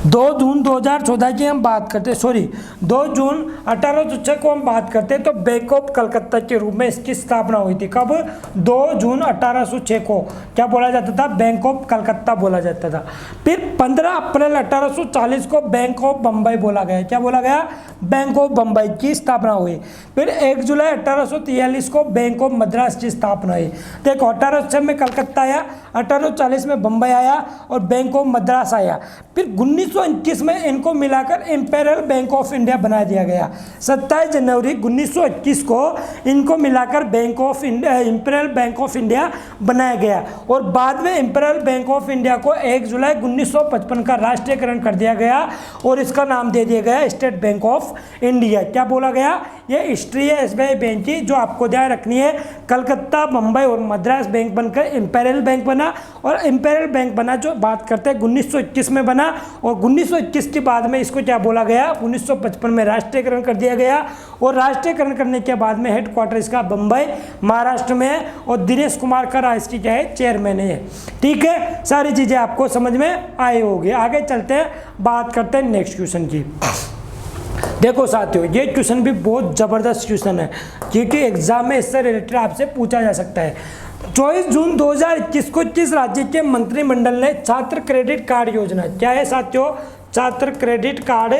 2 जून 2014 की हम बात करते हैं, सॉरी 2 जून 1806 को हम बात करते हैं, तो बैंक ऑफ कलकत्ता के रूप में इसकी स्थापना हुई थी। कब? 2 जून 1806 को क्या बोला जाता था? बैंक ऑफ कलकत्ता बोला जाता था। फिर 15 अप्रैल 1840 को बैंक ऑफ बम्बई बोला गया। क्या बोला गया? बैंक ऑफ बम्बई की स्थापना हुई। फिर 1 जुलाई 1843 को बैंक ऑफ मद्रास की स्थापना हुई। देखो 1806 में कलकत्ता आया, 1840 में बम्बई आया और बैंक ऑफ मद्रास आया। फिर 1921 में इनको मिलाकर इंपीरियल बैंक ऑफ इंडिया बना दिया गया। 27 जनवरी 1921 को इनको मिलाकर bank of India, imperial bank of India बनाया गया और बाद में इंपीरियल बैंक ऑफ इंडिया को 1 जुलाई 1955 का राष्ट्रीयकरण कर दिया गया और इसका नाम दे दिया गया स्टेट बैंक ऑफ इंडिया। क्या बोला गया? ये हिस्ट्री है एसबीआई बैंक की, जो आपको ध्यान रखनी है। कलकत्ता, बम्बई और मद्रास बैंक बनकर इंपीरियल बैंक बना और इंपीरियल बैंक बना जो बात करते हैं 1921 में बना और 1921 के बाद में इसको क्या बोला गया? 1955 में राष्ट्रीयकरण कर दिया गया और राष्ट्रीयकरण करने के बाद में हेडक्वार्टर इसका बम्बई महाराष्ट्र में है और दिनेश कुमार खरा इसकी क्या है? चेयरमैन है। ठीक है, सारी चीज़ें आपको समझ में आई होगी। आगे चलते हैं, बात करते हैं नेक्स्ट क्वेश्चन की। देखो साथियों, ये क्वेश्चन भी बहुत ज़बरदस्त क्वेश्चन है क्योंकि एग्जाम में इससे रिलेटेड आपसे पूछा जा सकता है। 24 जून 2021 को किस राज्य के मंत्रिमंडल ने छात्र क्रेडिट कार्ड योजना, क्या है साथियों? छात्र क्रेडिट कार्ड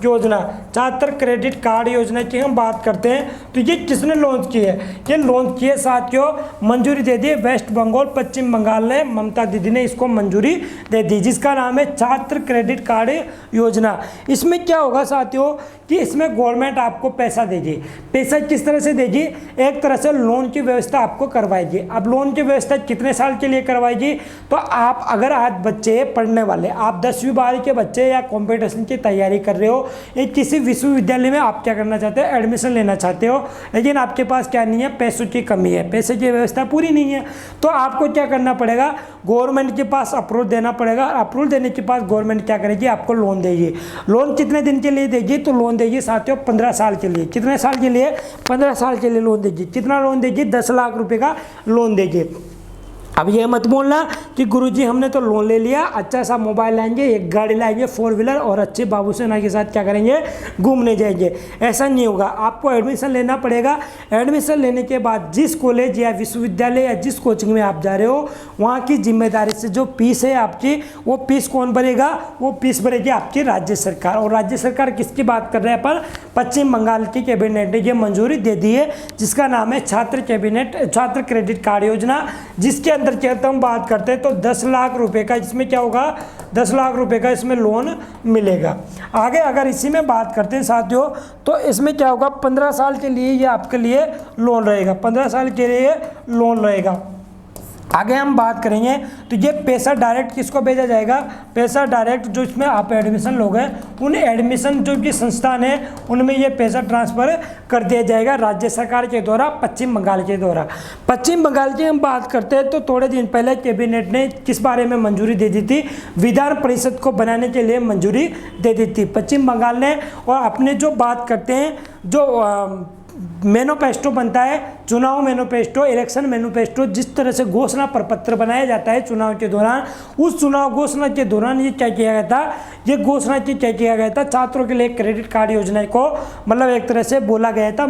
योजना, छात्र क्रेडिट कार्ड योजना की हम बात करते हैं तो ये किसने लॉन्च की है? ये लॉन्च की है साथियों, मंजूरी दे दी वेस्ट बंगाल, पश्चिम बंगाल ने, ममता दीदी ने इसको मंजूरी दे दी, जिसका नाम है छात्र क्रेडिट कार्ड योजना। इसमें क्या होगा साथियों कि इसमें गवर्नमेंट आपको पैसा देगी। पैसा किस तरह से देगी? एक तरह से लोन की व्यवस्था आपको करवाएगी। अब लोन की व्यवस्था कितने साल के लिए करवाएगी? तो आप अगर आज बच्चे पढ़ने वाले, आप 10वीं 12वीं के बच्चे या कॉम्पिटिशन की तैयारी कर रहे हो, एक किसी विश्वविद्यालय में आप क्या करना चाहते हो? एडमिशन लेना चाहते हो, लेकिन आपके पास क्या नहीं है? पैसों की कमी है, पैसे की व्यवस्था पूरी नहीं है, तो आपको क्या करना पड़ेगा? गवर्नमेंट के पास अप्रूवल देना पड़ेगा। अप्रूवल देने के बाद गवर्नमेंट क्या करेगी? आपको लोन देगी। लोन कितने दिन के लिए देगी? तो लोन देगी साथियों 15 साल के लिए। कितने साल के लिए? 15 साल के लिए लोन देगी। कितना लोन देगी? 10 लाख रुपए का लोन देगी। अब ये मत बोलना कि गुरुजी हमने तो लोन ले लिया, अच्छा सा मोबाइल लाएंगे, एक गाड़ी लाएंगे 4 व्हीलर और अच्छे बाबू सेना के साथ क्या करेंगे? घूमने जाएंगे। ऐसा नहीं होगा, आपको एडमिशन लेना पड़ेगा। एडमिशन लेने के बाद जिस कॉलेज या विश्वविद्यालय या जिस कोचिंग में आप जा रहे हो, वहाँ की जिम्मेदारी से जो फीस है आपकी, वो फीस कौन भरेगा? वो फीस भरेगी आपकी राज्य सरकार। और राज्य सरकार किसकी बात कर रहे हैं पर? पश्चिम बंगाल की कैबिनेट ने ये मंजूरी दे दी है, जिसका नाम है छात्र क्रेडिट कार्ड योजना, जिसके अंदर क्या हम बात करते हैं तो 10 लाख रुपए का इसमें क्या होगा? 10 लाख रुपए का इसमें लोन मिलेगा। आगे अगर इसी में बात करते हैं साथियों, तो इसमें क्या होगा? 15 साल के लिए ये आपके लिए लोन रहेगा, 15 साल के लिए लोन रहेगा। आगे हम बात करेंगे तो ये पैसा डायरेक्ट किसको भेजा जाएगा? पैसा डायरेक्ट जो इसमें आप एडमिशन लोगे, उन एडमिशन जो भी संस्थान है उनमें ये पैसा ट्रांसफ़र कर दिया जाएगा राज्य सरकार के द्वारा, पश्चिम बंगाल के द्वारा। पश्चिम बंगाल की हम बात करते हैं तो थोड़े दिन पहले कैबिनेट ने किस बारे में मंजूरी दे दी थी? विधान परिषद को बनाने के लिए मंजूरी दे दी थी पश्चिम बंगाल ने। और अपने जो बात करते हैं, जो मैनिफेस्टो बनता है, चुनाव मैनिफेस्टो, इलेक्शन मैनिफेस्टो, जिस तरह से घोषणा प्रपत्र बनाया जाता है चुनाव के दौरान, उस चुनाव घोषणा के दौरान ये क्या किया गया था? ये घोषणा की क्या किया गया था? छात्रों के लिए क्रेडिट कार्ड योजना को मतलब एक तरह से बोला गया था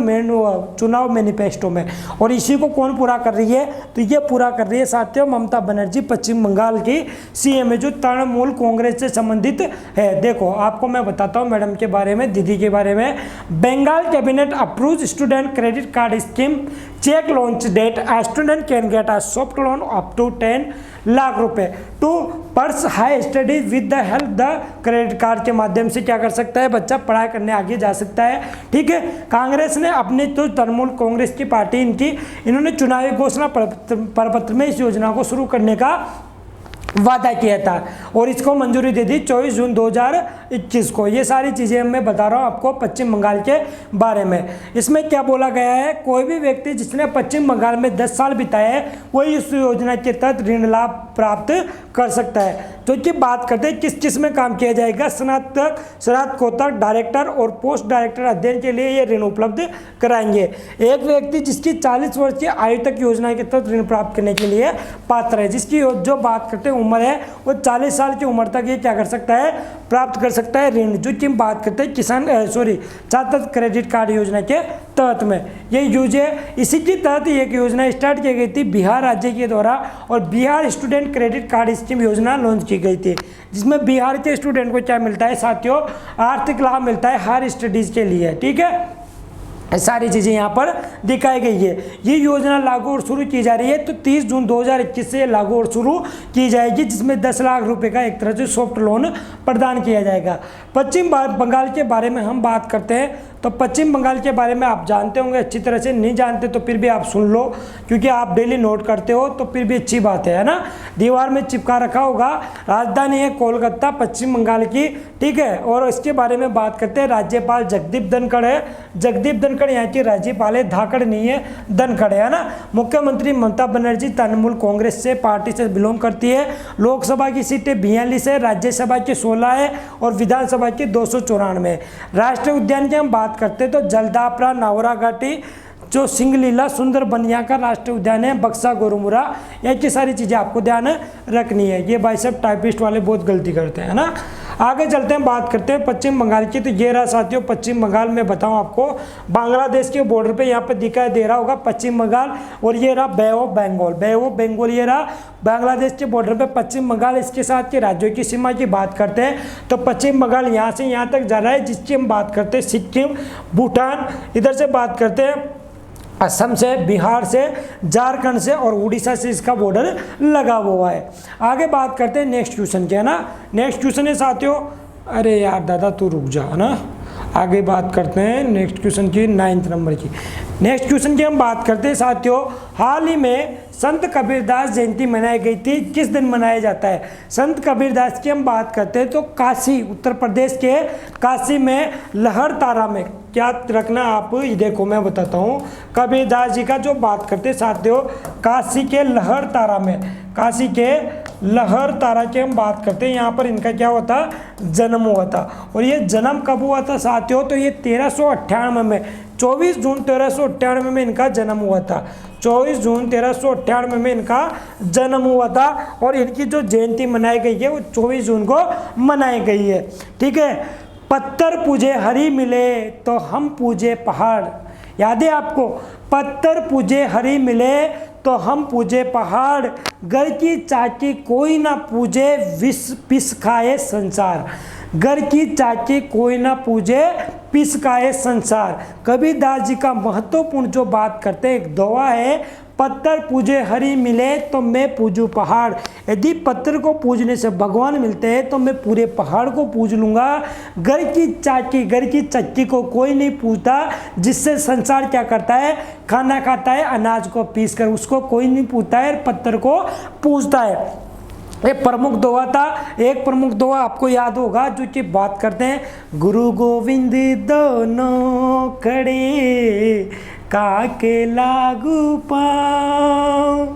चुनाव मैनिफेस्टो में। और इसी को कौन पूरा कर रही है? तो ये पूरा कर रही है साथियों ममता बनर्जी, पश्चिम बंगाल की सीएम है, जो तृणमूल कांग्रेस से संबंधित है। देखो आपको मैं बताता हूँ मैडम के बारे में, दीदी के बारे में। Bengal cabinet approved student credit card scheme, check launch date, student can get a soft loan up to 10 lakh rupees to pursue high studies with the help the credit card के माध्यम से क्या कर सकता है? बच्चा पढ़ाई करने आगे जा सकता है। ठीक है, कांग्रेस ने अपने तो तृणमूल कांग्रेस की पार्टी इन्होंने चुनावी घोषणा पत्र में इस योजना को शुरू करने का वादा किया था और इसको मंजूरी दे दी 24 जून 2021 को। ये सारी चीज़ें मैं बता रहा हूँ आपको पश्चिम बंगाल के बारे में। इसमें क्या बोला गया है? कोई भी व्यक्ति जिसने पश्चिम बंगाल में 10 साल बिताए हैं वही इस योजना के तहत ऋण लाभ प्राप्त कर सकता है। तो कि बात करते हैं किस किस में काम किया जाएगा? स्नातक, स्नातकोत्तर, डायरेक्टर और पोस्ट डायरेक्टर अध्ययन के लिए ये ऋण उपलब्ध कराएंगे। एक व्यक्ति जिसकी 40 वर्ष की आयु तक योजना के तहत ऋण प्राप्त करने के लिए पात्र है, जिसकी जो बात करते हैं उम्र है वो 40 साल की उम्र तक ये क्या कर सकता है, प्राप्त कर सकता है ऋण, जो कि हम बात करते हैं छात्र क्रेडिट कार्ड योजना के तहत में। ये यूज है, इसी के तहत एक योजना स्टार्ट की गई थी बिहार राज्य के द्वारा, और Bihar student credit card scheme योजना लॉन्च की गई थी, जिसमें बिहार के स्टूडेंट को क्या मिलता है साथियों, आर्थिक लाभ मिलता है हायर स्टडीज के लिए। ठीक है, सारी चीज़ें यहाँ पर दिखाई गई है। ये योजना लागू और शुरू की जा रही है, तो 30 जून 2021 से लागू और शुरू की जाएगी, जिसमें 10 लाख रुपए का एक तरह से सॉफ्ट लोन प्रदान किया जाएगा। पश्चिम बंगाल के बारे में हम बात करते हैं, तो पश्चिम बंगाल के बारे में आप जानते होंगे अच्छी तरह से, नहीं जानते तो फिर भी आप सुन लो, क्योंकि आप डेली नोट करते हो तो फिर भी अच्छी बात है ना। दीवार में चिपका रखा होगा, राजधानी है कोलकाता पश्चिम बंगाल की। ठीक है, और इसके बारे में बात करते हैं, राज्यपाल जगदीप धनखड़ है, जगदीप धनखड़ यहाँ की राज्यपाल है, धाकड़ नहीं है, धनखड़ है ना। मुख्यमंत्री ममता बनर्जी तृणमूल कांग्रेस से पार्टी से बिलोंग करती है। लोकसभा की सीटें 42 है, राज्यसभा की 16 है और विधानसभा की 294। राष्ट्रीय उद्यान की हम बात करते हैं तो जलदापारा, नावरा घाटी, जो सिंगलीला, सुंदर बनिया का राष्ट्रीय उद्यान है, बक्सा, गोरुमुरा, ये सारी चीज़ें आपको ध्यान रखनी है। ये भाई सब टाइपिस्ट वाले बहुत गलती करते हैं ना। आगे चलते हैं, बात करते हैं पश्चिम बंगाल की। तो ये रहा साथियों पश्चिम बंगाल में, बताऊं आपको, बांग्लादेश के बॉर्डर पे यहाँ पे दिखाई दे रहा होगा पश्चिम बंगाल, और ये रहा Bay of Bengal, Bay of Bengal ये रहा बांग्लादेश के बॉर्डर पे पश्चिम बंगाल। इसके साथ के राज्यों की सीमा की बात करते हैं तो पश्चिम बंगाल यहाँ से यहाँ तक जा रहा है, जिसकी हम बात करते हैं सिक्किम, भूटान, इधर से बात करते हैं असम से, बिहार से, झारखंड से और उड़ीसा से इसका बॉर्डर लगा हुआ है। आगे बात करते हैं नेक्स्ट क्वेश्चन के, है ना। नेक्स्ट क्वेश्चन है साथियों, अरे यार दादा तू रुक जा, है ना। आगे बात करते हैं नेक्स्ट क्वेश्चन की, 9 नंबर की। नेक्स्ट क्वेश्चन की हम बात करते हैं साथियों, हाल ही में संत कबीरदास जयंती मनाई गई थी, किस दिन मनाया जाता है। संत कबीरदास की हम बात करते हैं तो काशी, उत्तर प्रदेश के काशी में लहरतारा में, क्या रखना आप, ये देखो मैं बताता हूँ, कबीरदास जी का जो बात करते हैं साथियों, काशी के लहरतारा में, काशी के लहरतारा की हम बात करते हैं, यहाँ पर इनका क्या हुआ था, जन्म हुआ था। और ये जन्म कब हुआ था साथियों, तो ये 1398 में, 24 जून 1398 में इनका जन्म हुआ था, 24 जून 1398 में इनका जन्म हुआ था। और इनकी जो जयंती मनाई गई है वो 24 जून को मनाई गई है। ठीक है, पत्थर पूजे हरि मिले तो हम पूजे पहाड़, याद है आपको, पत्थर पूजे हरि मिले तो हम पूजे पहाड़, घर की चाची कोई ना पूजे विष पिस खाए संसार, घर की चाची कोई ना पूजे पिस खाए संसार। कबीरदास जी का महत्वपूर्ण जो बात करते हैं, एक दुआ है, पत्थर पूजे हरि मिले तो मैं पूजूं पहाड़। यदि पत्थर को पूजने से भगवान मिलते हैं तो मैं पूरे पहाड़ को पूज लूँगा। घर की चाची, घर की चक्की को कोई नहीं पूजता, जिससे संसार क्या करता है, खाना खाता है अनाज को पीस कर, उसको कोई नहीं पूजता है, पत्थर को पूजता है। एक प्रमुख दोहा था, एक प्रमुख दोहा आपको याद होगा, जो कि बात करते हैं, गुरु गोविंद दोनों खड़े काके लागू पाँव,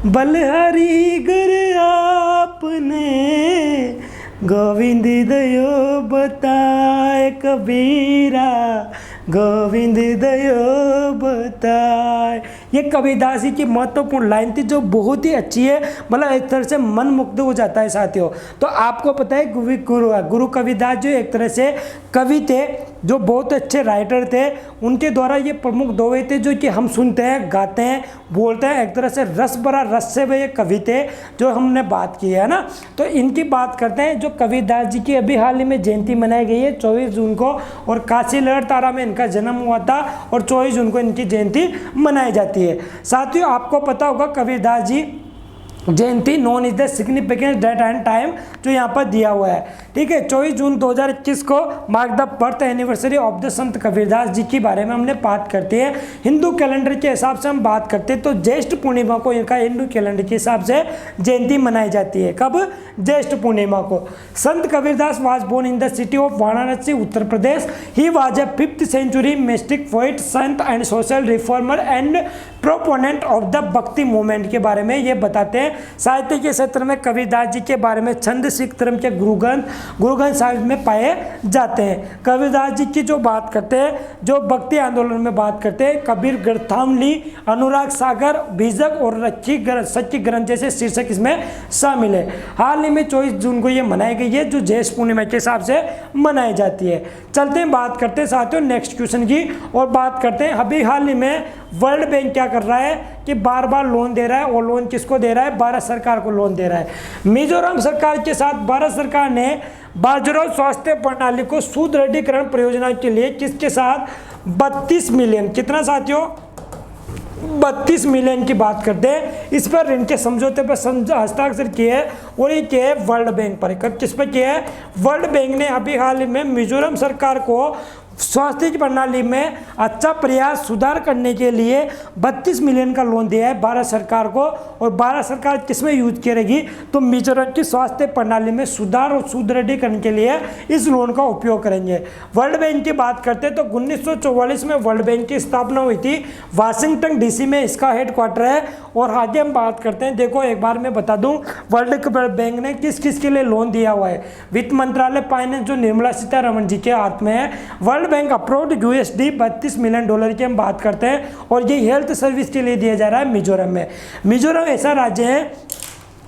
बलहरी गुर आपने गोविंद दयो बताए कबीरा, गोविंद दयो बताए। ये कबीरदास जी की महत्वपूर्ण लाइन थी, जो बहुत ही अच्छी है, मतलब एक तरह से मन मुग्ध हो जाता है साथियों। तो आपको पता है गुरु कबीरदास जो एक तरह से कवि थे, जो बहुत अच्छे राइटर थे, उनके द्वारा ये प्रमुख दोहे थे जो कि हम सुनते हैं, गाते हैं, बोलते हैं, एक तरह से रस भरा रस से वे कवि थे जो हमने बात की है ना। तो इनकी बात करते हैं, जो कबीरदास जी की अभी हाल ही में जयंती मनाई गई है 24 जून को, और काशी लहरतारा में इनका जन्म हुआ था और 24 जून को इनकी जयंती मनाई जाती है। साथियों आपको पता होगा Kabirdas ji Jayanti know is the significance date and time जो यहाँ पर दिया हुआ है। ठीक है, 24 जून 2021 को mark the birth anniversary of the संत कबीरदास जी के बारे में हमने बात करते हैं। हिंदू कैलेंडर के हिसाब से हम बात करते हैं तो ज्येष्ठ पूर्णिमा को इनका हिंदू कैलेंडर के हिसाब से जयंती मनाई जाती है। कब? ज्येष्ठ पूर्णिमा को। Sant Kabirdas was born in the city of Varanasi, Uttar Pradesh. He was a 5th century mystic poet, sant and social reformer and proponent of the bhakti movement के बारे में ये बताते हैं। साहित्य के क्षेत्र में कबीरदास जी के बारे में छंद सिख धर्म के गुरु ग्रंथ साहिब में पाए जाते हैं। कबीरदास जी की जो बात करते हैं, जो भक्ति आंदोलन में बात करते हैं, कबीर ग्रंथावली, अनुराग सागर, बीजक और सच्ची ग्रंथ जैसे शीर्षक इसमें शामिल है। हाल ही में 24 जून को ये मनाई गई है, जो ज्येष्ठ पूर्णिमा के हिसाब से मनाई जाती है। चलते हैं बात करते हैं साथियों नेक्स्ट क्वेश्चन की, और बात करते हैं अभी हाल ही में वर्ल्ड बैंक क्या कर रहा है कि बार बार लोन दे रहा है, और लोन किसको दे रहा है? भारत सरकार को लोन दे रहा है। मिजोरम सरकार के साथ भारत सरकार ने बाजरा स्वास्थ्य प्रणाली को सुदृढ़ीकरण परियोजना के लिए किसके साथ 32 मिलियन, कितना साथियों 32 मिलियन की बात करते हैं, इस पर ऋण के समझौते पर हस्ताक्षर किए हैं, और ये किए है वर्ल्ड बैंक पर। किस पर किया है? वर्ल्ड बैंक ने अभी हाल ही में मिजोरम सरकार को स्वास्थ्य की प्रणाली में अच्छा प्रयास सुधार करने के लिए 32 मिलियन का लोन दिया है भारत सरकार को। और भारत सरकार किसमें यूज करेगी? तो मिजोरम की स्वास्थ्य प्रणाली में सुधार और सुदृढ़ीकरण के लिए इस लोन का उपयोग करेंगे। वर्ल्ड बैंक की बात करते हैं तो 1944 में वर्ल्ड बैंक की स्थापना हुई थी, वाशिंगटन डीसी में इसका हेडक्वार्टर है। और आगे हम बात करते हैं, देखो एक बार मैं बता दूं वर्ल्ड बैंक ने किस किस के लिए लोन दिया हुआ है। वित्त मंत्रालय फाइनेंस जो निर्मला सीतारमण जी के हाथ में है, world bank approved USD 32 million dollar की हम बात करते हैं, और ये हेल्थ सर्विस के लिए दिया जा रहा है मिजोरम में। मिजोरम ऐसा राज्य है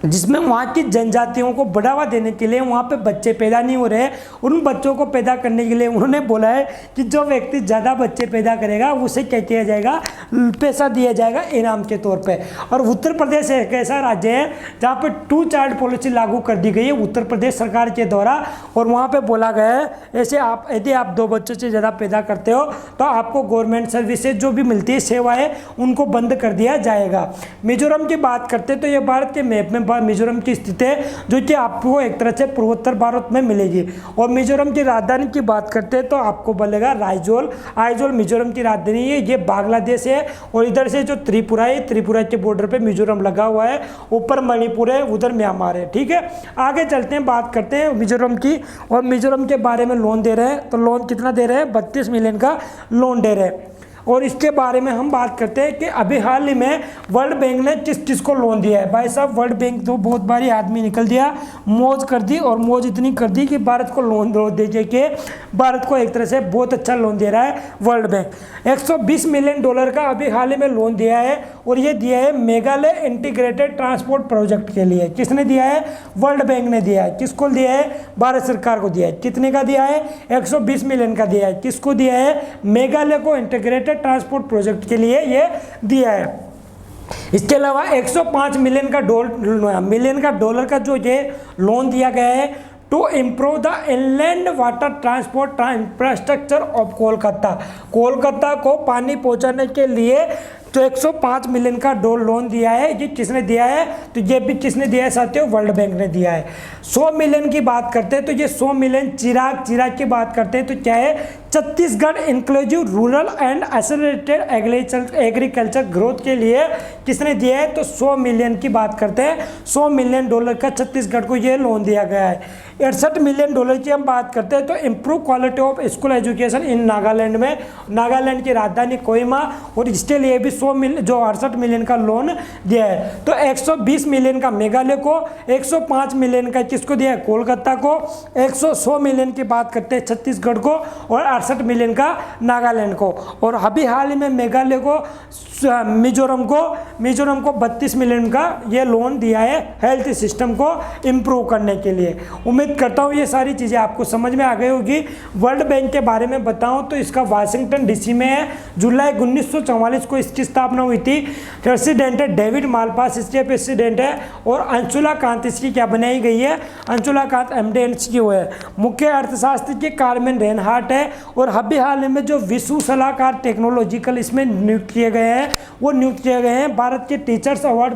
जिसमें वहाँ की जनजातियों को बढ़ावा देने के लिए वहाँ पे बच्चे पैदा नहीं हो रहे, उन बच्चों को पैदा करने के लिए उन्होंने बोला है कि जो व्यक्ति ज़्यादा बच्चे पैदा करेगा उसे क्या किया जाएगा? पैसा दिया जाएगा इनाम के तौर पे। और उत्तर प्रदेश एक ऐसा राज्य है जहाँ पे 2 चाइल्ड पॉलिसी लागू कर दी गई है उत्तर प्रदेश सरकार के द्वारा, और वहाँ पर बोला गया है ऐसे आप यदि आप 2 बच्चों से ज़्यादा पैदा करते हो तो आपको गवर्नमेंट सर्विसेज जो भी मिलती है सेवाएँ उनको बंद कर दिया जाएगा। मिजोरम की बात करते तो ये भारत के मैप में मिजोरम की स्थिति है, जो कि आपको एक तरह से पूर्वोत्तर भारत में मिलेगी। और मिजोरम की राजधानी की बात करते हैं तो आपको बोलेगा आइजोल मिजोरम की राजधानी है। ये बांग्लादेश है, और इधर से जो त्रिपुरा है, त्रिपुरा के बॉर्डर पे मिजोरम लगा हुआ है, ऊपर मणिपुर है, उधर म्यांमार है। ठीक है, आगे चलते हैं, बात करते हैं मिजोरम की। और मिजोरम के बारे में लोन दे रहे हैं, तो लोन कितना दे रहे हैं? 32 मिलियन का लोन दे रहे हैं। और इसके बारे में हम बात करते हैं कि अभी हाल ही में वर्ल्ड बैंक ने किस किस को लोन दिया है। भाई साहब वर्ल्ड बैंक तो बहुत बारी आदमी निकल दिया, मौज कर दी, और मौज इतनी कर दी कि भारत को लोन दे के भारत को एक तरह से बहुत अच्छा लोन दे रहा है वर्ल्ड बैंक। 120 मिलियन डॉलर का अभी हाल ही में लोन दिया है, और ये दिया है मेघालय इंटीग्रेटेड ट्रांसपोर्ट प्रोजेक्ट के लिए। किसने दिया है? वर्ल्ड बैंक ने दिया है। किसको दिया है? भारत सरकार को दिया है। कितने का दिया है? 120 मिलियन का दिया है। किसको दिया है? मेघालय को इंटीग्रेटेड ट्रांसपोर्ट प्रोजेक्ट के लिए ये दिया है। इसके अलावा 105 मिलियन का डॉलर का जो ये लोन दिया गया है to improve the inland water transport infrastructure of Kolkata को पानी पहुंचाने के लिए तो 105 मिलियन का लोन दिया है। ये किसने दिया है? तो ये भी किसने दिया है साथियों? वर्ल्ड बैंक ने दिया है। 100 मिलियन की बात करते हैं तो ये 100 मिलियन चिराग की बात करते हैं तो क्या है? Chhattisgarh inclusive rural and accelerated agriculture growth के लिए किसने दिया है? तो 100 मिलियन की बात करते हैं। 100 मिलियन डॉलर का छत्तीसगढ़ को ये लोन दिया गया है। 68 मिलियन डॉलर की हम बात करते हैं तो improve quality of school education in Nagaland में, नागालैंड की राजधानी कोहिमा, और इसके लिए भी 68 मिलियन का लोन दिया है। तो 120 मिलियन का मेघालय को, 105 मिलियन का किसको दिया है? कोलकाता को, 100 मिलियन की बात करते हैं छत्तीसगढ़ को, और 68 मिलियन का नागालैंड को। और अभी हाल ही में मेघालय को, मिजोरम को 32 मिलियन का ये लोन दिया है हेल्थ सिस्टम को इम्प्रूव करने के लिए। उम्मीद करता हूँ ये सारी चीज़ें आपको समझ में आ गई होगी। वर्ल्ड बैंक के बारे में बताऊँ तो इसका वाशिंगटन डीसी में है। जुलाई 1944 को इसकी स्थापना हुई थी। प्रेसिडेंट है डेविड मालपास इसके प्रेसिडेंट है, और अंशुला कांत इसकी क्या बनाई गई है? अंशुला कांत MD की वो है। मुख्य अर्थशास्त्री के कार्मेन रेनहार्ट है। और अभी हाल में जो विश्व सलाहकार टेक्नोलॉजिकल इसमें नियुक्त किए गए हैं वो नियुक्त किए गए हैं भारत के teachers award,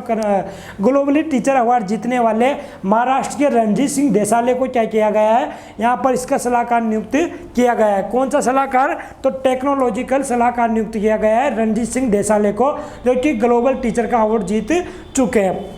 globally teacher award जीतने वाले महाराष्ट्र के रणजीत सिंह देसाले को क्या किया गया है? यहाँ पर इसका सलाहकार नियुक्त किया गया है। कौन सा सलाहकार? तो टेक्नोलॉजिकल सलाहकार नियुक्त किया गया है रणजीत सिंह देसाले को, जो कि ग्लोबल टीचर का अवार्ड जीत चुके हैं।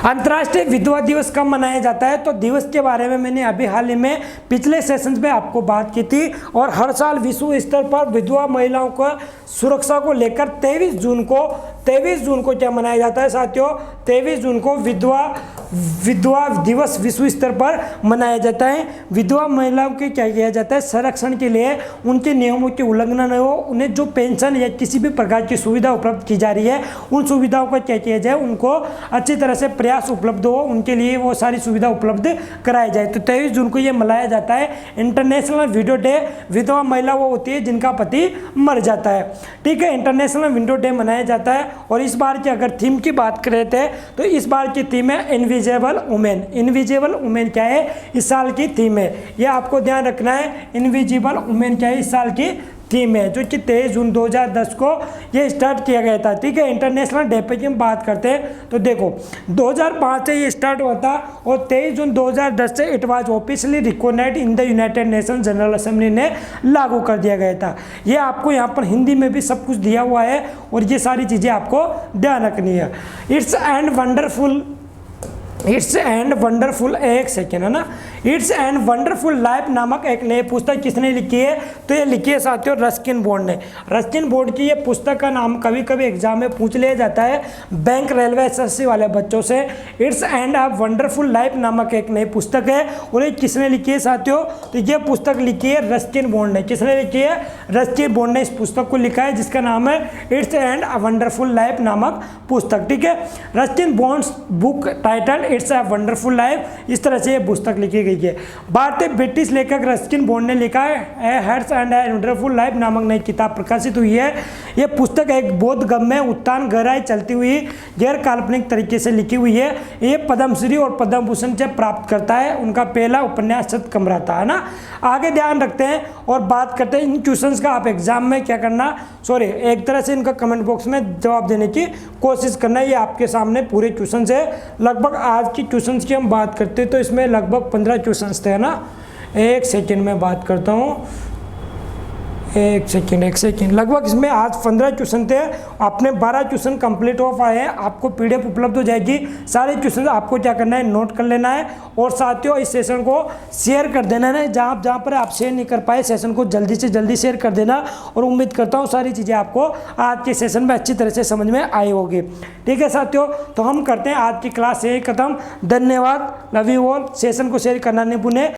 अंतर्राष्ट्रीय विधवा दिवस कब मनाया जाता है? तो दिवस के बारे में मैंने अभी हाल ही में पिछले सेशंस में आपको बात की थी। और हर साल विश्व स्तर पर विधवा महिलाओं को सुरक्षा को लेकर 23 जून को 23 जून को क्या मनाया जाता है साथियों, 23 जून को विधवा दिवस विश्व स्तर पर मनाया जाता है। विधवा महिलाओं के क्या किया जाता है, संरक्षण के लिए उनके नियमों की उल्लंघन न हो, उन्हें जो पेंशन या किसी भी प्रकार की सुविधा उपलब्ध की जा रही है उन सुविधाओं का क्या किया जाए, उनको अच्छी तरह से प्रयास उपलब्ध हो, उनके लिए वो सारी सुविधा उपलब्ध कराई जाए। तो 23 जून को ये मनाया जाता है इंटरनेशनल विडो डे। विधवा महिला वो होती है जिनका पति मर जाता है, ठीक है। इंटरनेशनल विडो डे मनाया जाता है। और इस बार की अगर थीम की बात करें तो इस बार की थीम है इनविजिबल वुमेन। इनविजिबल वुमेन क्या है, इस साल की थीम है, यह आपको ध्यान रखना है। इनविजिबल वुमेन क्या है, इस साल की थीम है, जो कि 23 जून 2010 को ये स्टार्ट किया गया था, ठीक है। इंटरनेशनल डे पे की हम बात करते हैं तो देखो 2005 से ये स्टार्ट हुआ था और 23 जून 2010 से it was officially recognised in the United Nation General Assembly ने लागू कर दिया गया था। ये आपको यहाँ पर हिंदी में भी सब कुछ दिया हुआ है और ये सारी चीज़ें आपको ध्यान रखनी है। इट्स एंड वंडरफुल एक सेकेंड है ना, इट्स एंड वंडरफुल लाइफ नामक एक नई पुस्तक किसने लिखी है, तो ये लिखी है साथियों रस्किन बॉन्ड ने। रस्किन बॉन्ड की ये पुस्तक का नाम कभी कभी एग्जाम में पूछ लिया जाता है बैंक रेलवे एसएससी वाले बच्चों से। It's and a wonderful Life नामक एक नई पुस्तक है और ये किसने लिखी है साथियों, तो ये पुस्तक लिखी है रस्किन बॉन्ड ने। किसने लिखी है, रस्किन बॉन्ड ने इस पुस्तक को लिखा है जिसका नाम है it's and a wonderful Life नामक पुस्तक, ठीक है। Ruskin bonds book title it's a wonderful life, इस तरह से ये पुस्तक लिखी गई है। भारतीय ब्रिटिश लेखक रस्किन बॉन्ड ने लिखा है Hearts and a Wonderful Life नामक नई किताब प्रकाशित हुई है। ये पुस्तक एक बोधगम्य उत्थान गहराई चलती हुई गैर काल्पनिक तरीके से लिखी हुई है। ये पद्मश्री और पद्म भूषण से प्राप्त करता है। उनका पहला उपन्यास सतकमरा था, है ना। आगे ध्यान रखते हैं और बात करते हैं इन क्वेश्चंस का आप एग्जाम में क्या करना, सॉरी एक तरह से इनका कमेंट बॉक्स में जवाब देने की कोशिश करना। ये आपके सामने पूरे क्वेश्चन है। लगभग आज की क्वेश्चंस की हम बात करते हैं तो इसमें लगभग 15 क्वेश्चंस थे, है ना। एक सेकेंड में बात करता हूँ, एक सेकेंड लगभग इसमें आज 15 क्वेश्चन थे। आपने 12 क्वेश्चन कंप्लीट हो पाए हैं। आपको पीडीएफ उपलब्ध हो जाएगी। सारे क्वेश्चन आपको क्या करना है, नोट कर लेना है और साथियों इस सेशन को शेयर कर देना है। जहाँ पर आप शेयर नहीं कर पाए सेशन को जल्दी से जल्दी शेयर कर देना। और उम्मीद करता हूँ सारी चीज़ें आपको आज के सेशन में अच्छी तरह से समझ में आई होगी, ठीक है साथियों। तो हम करते हैं आज की क्लास यही खत्म। धन्यवाद, लव यू ऑल। सेशन को शेयर करना नहीं भूलें।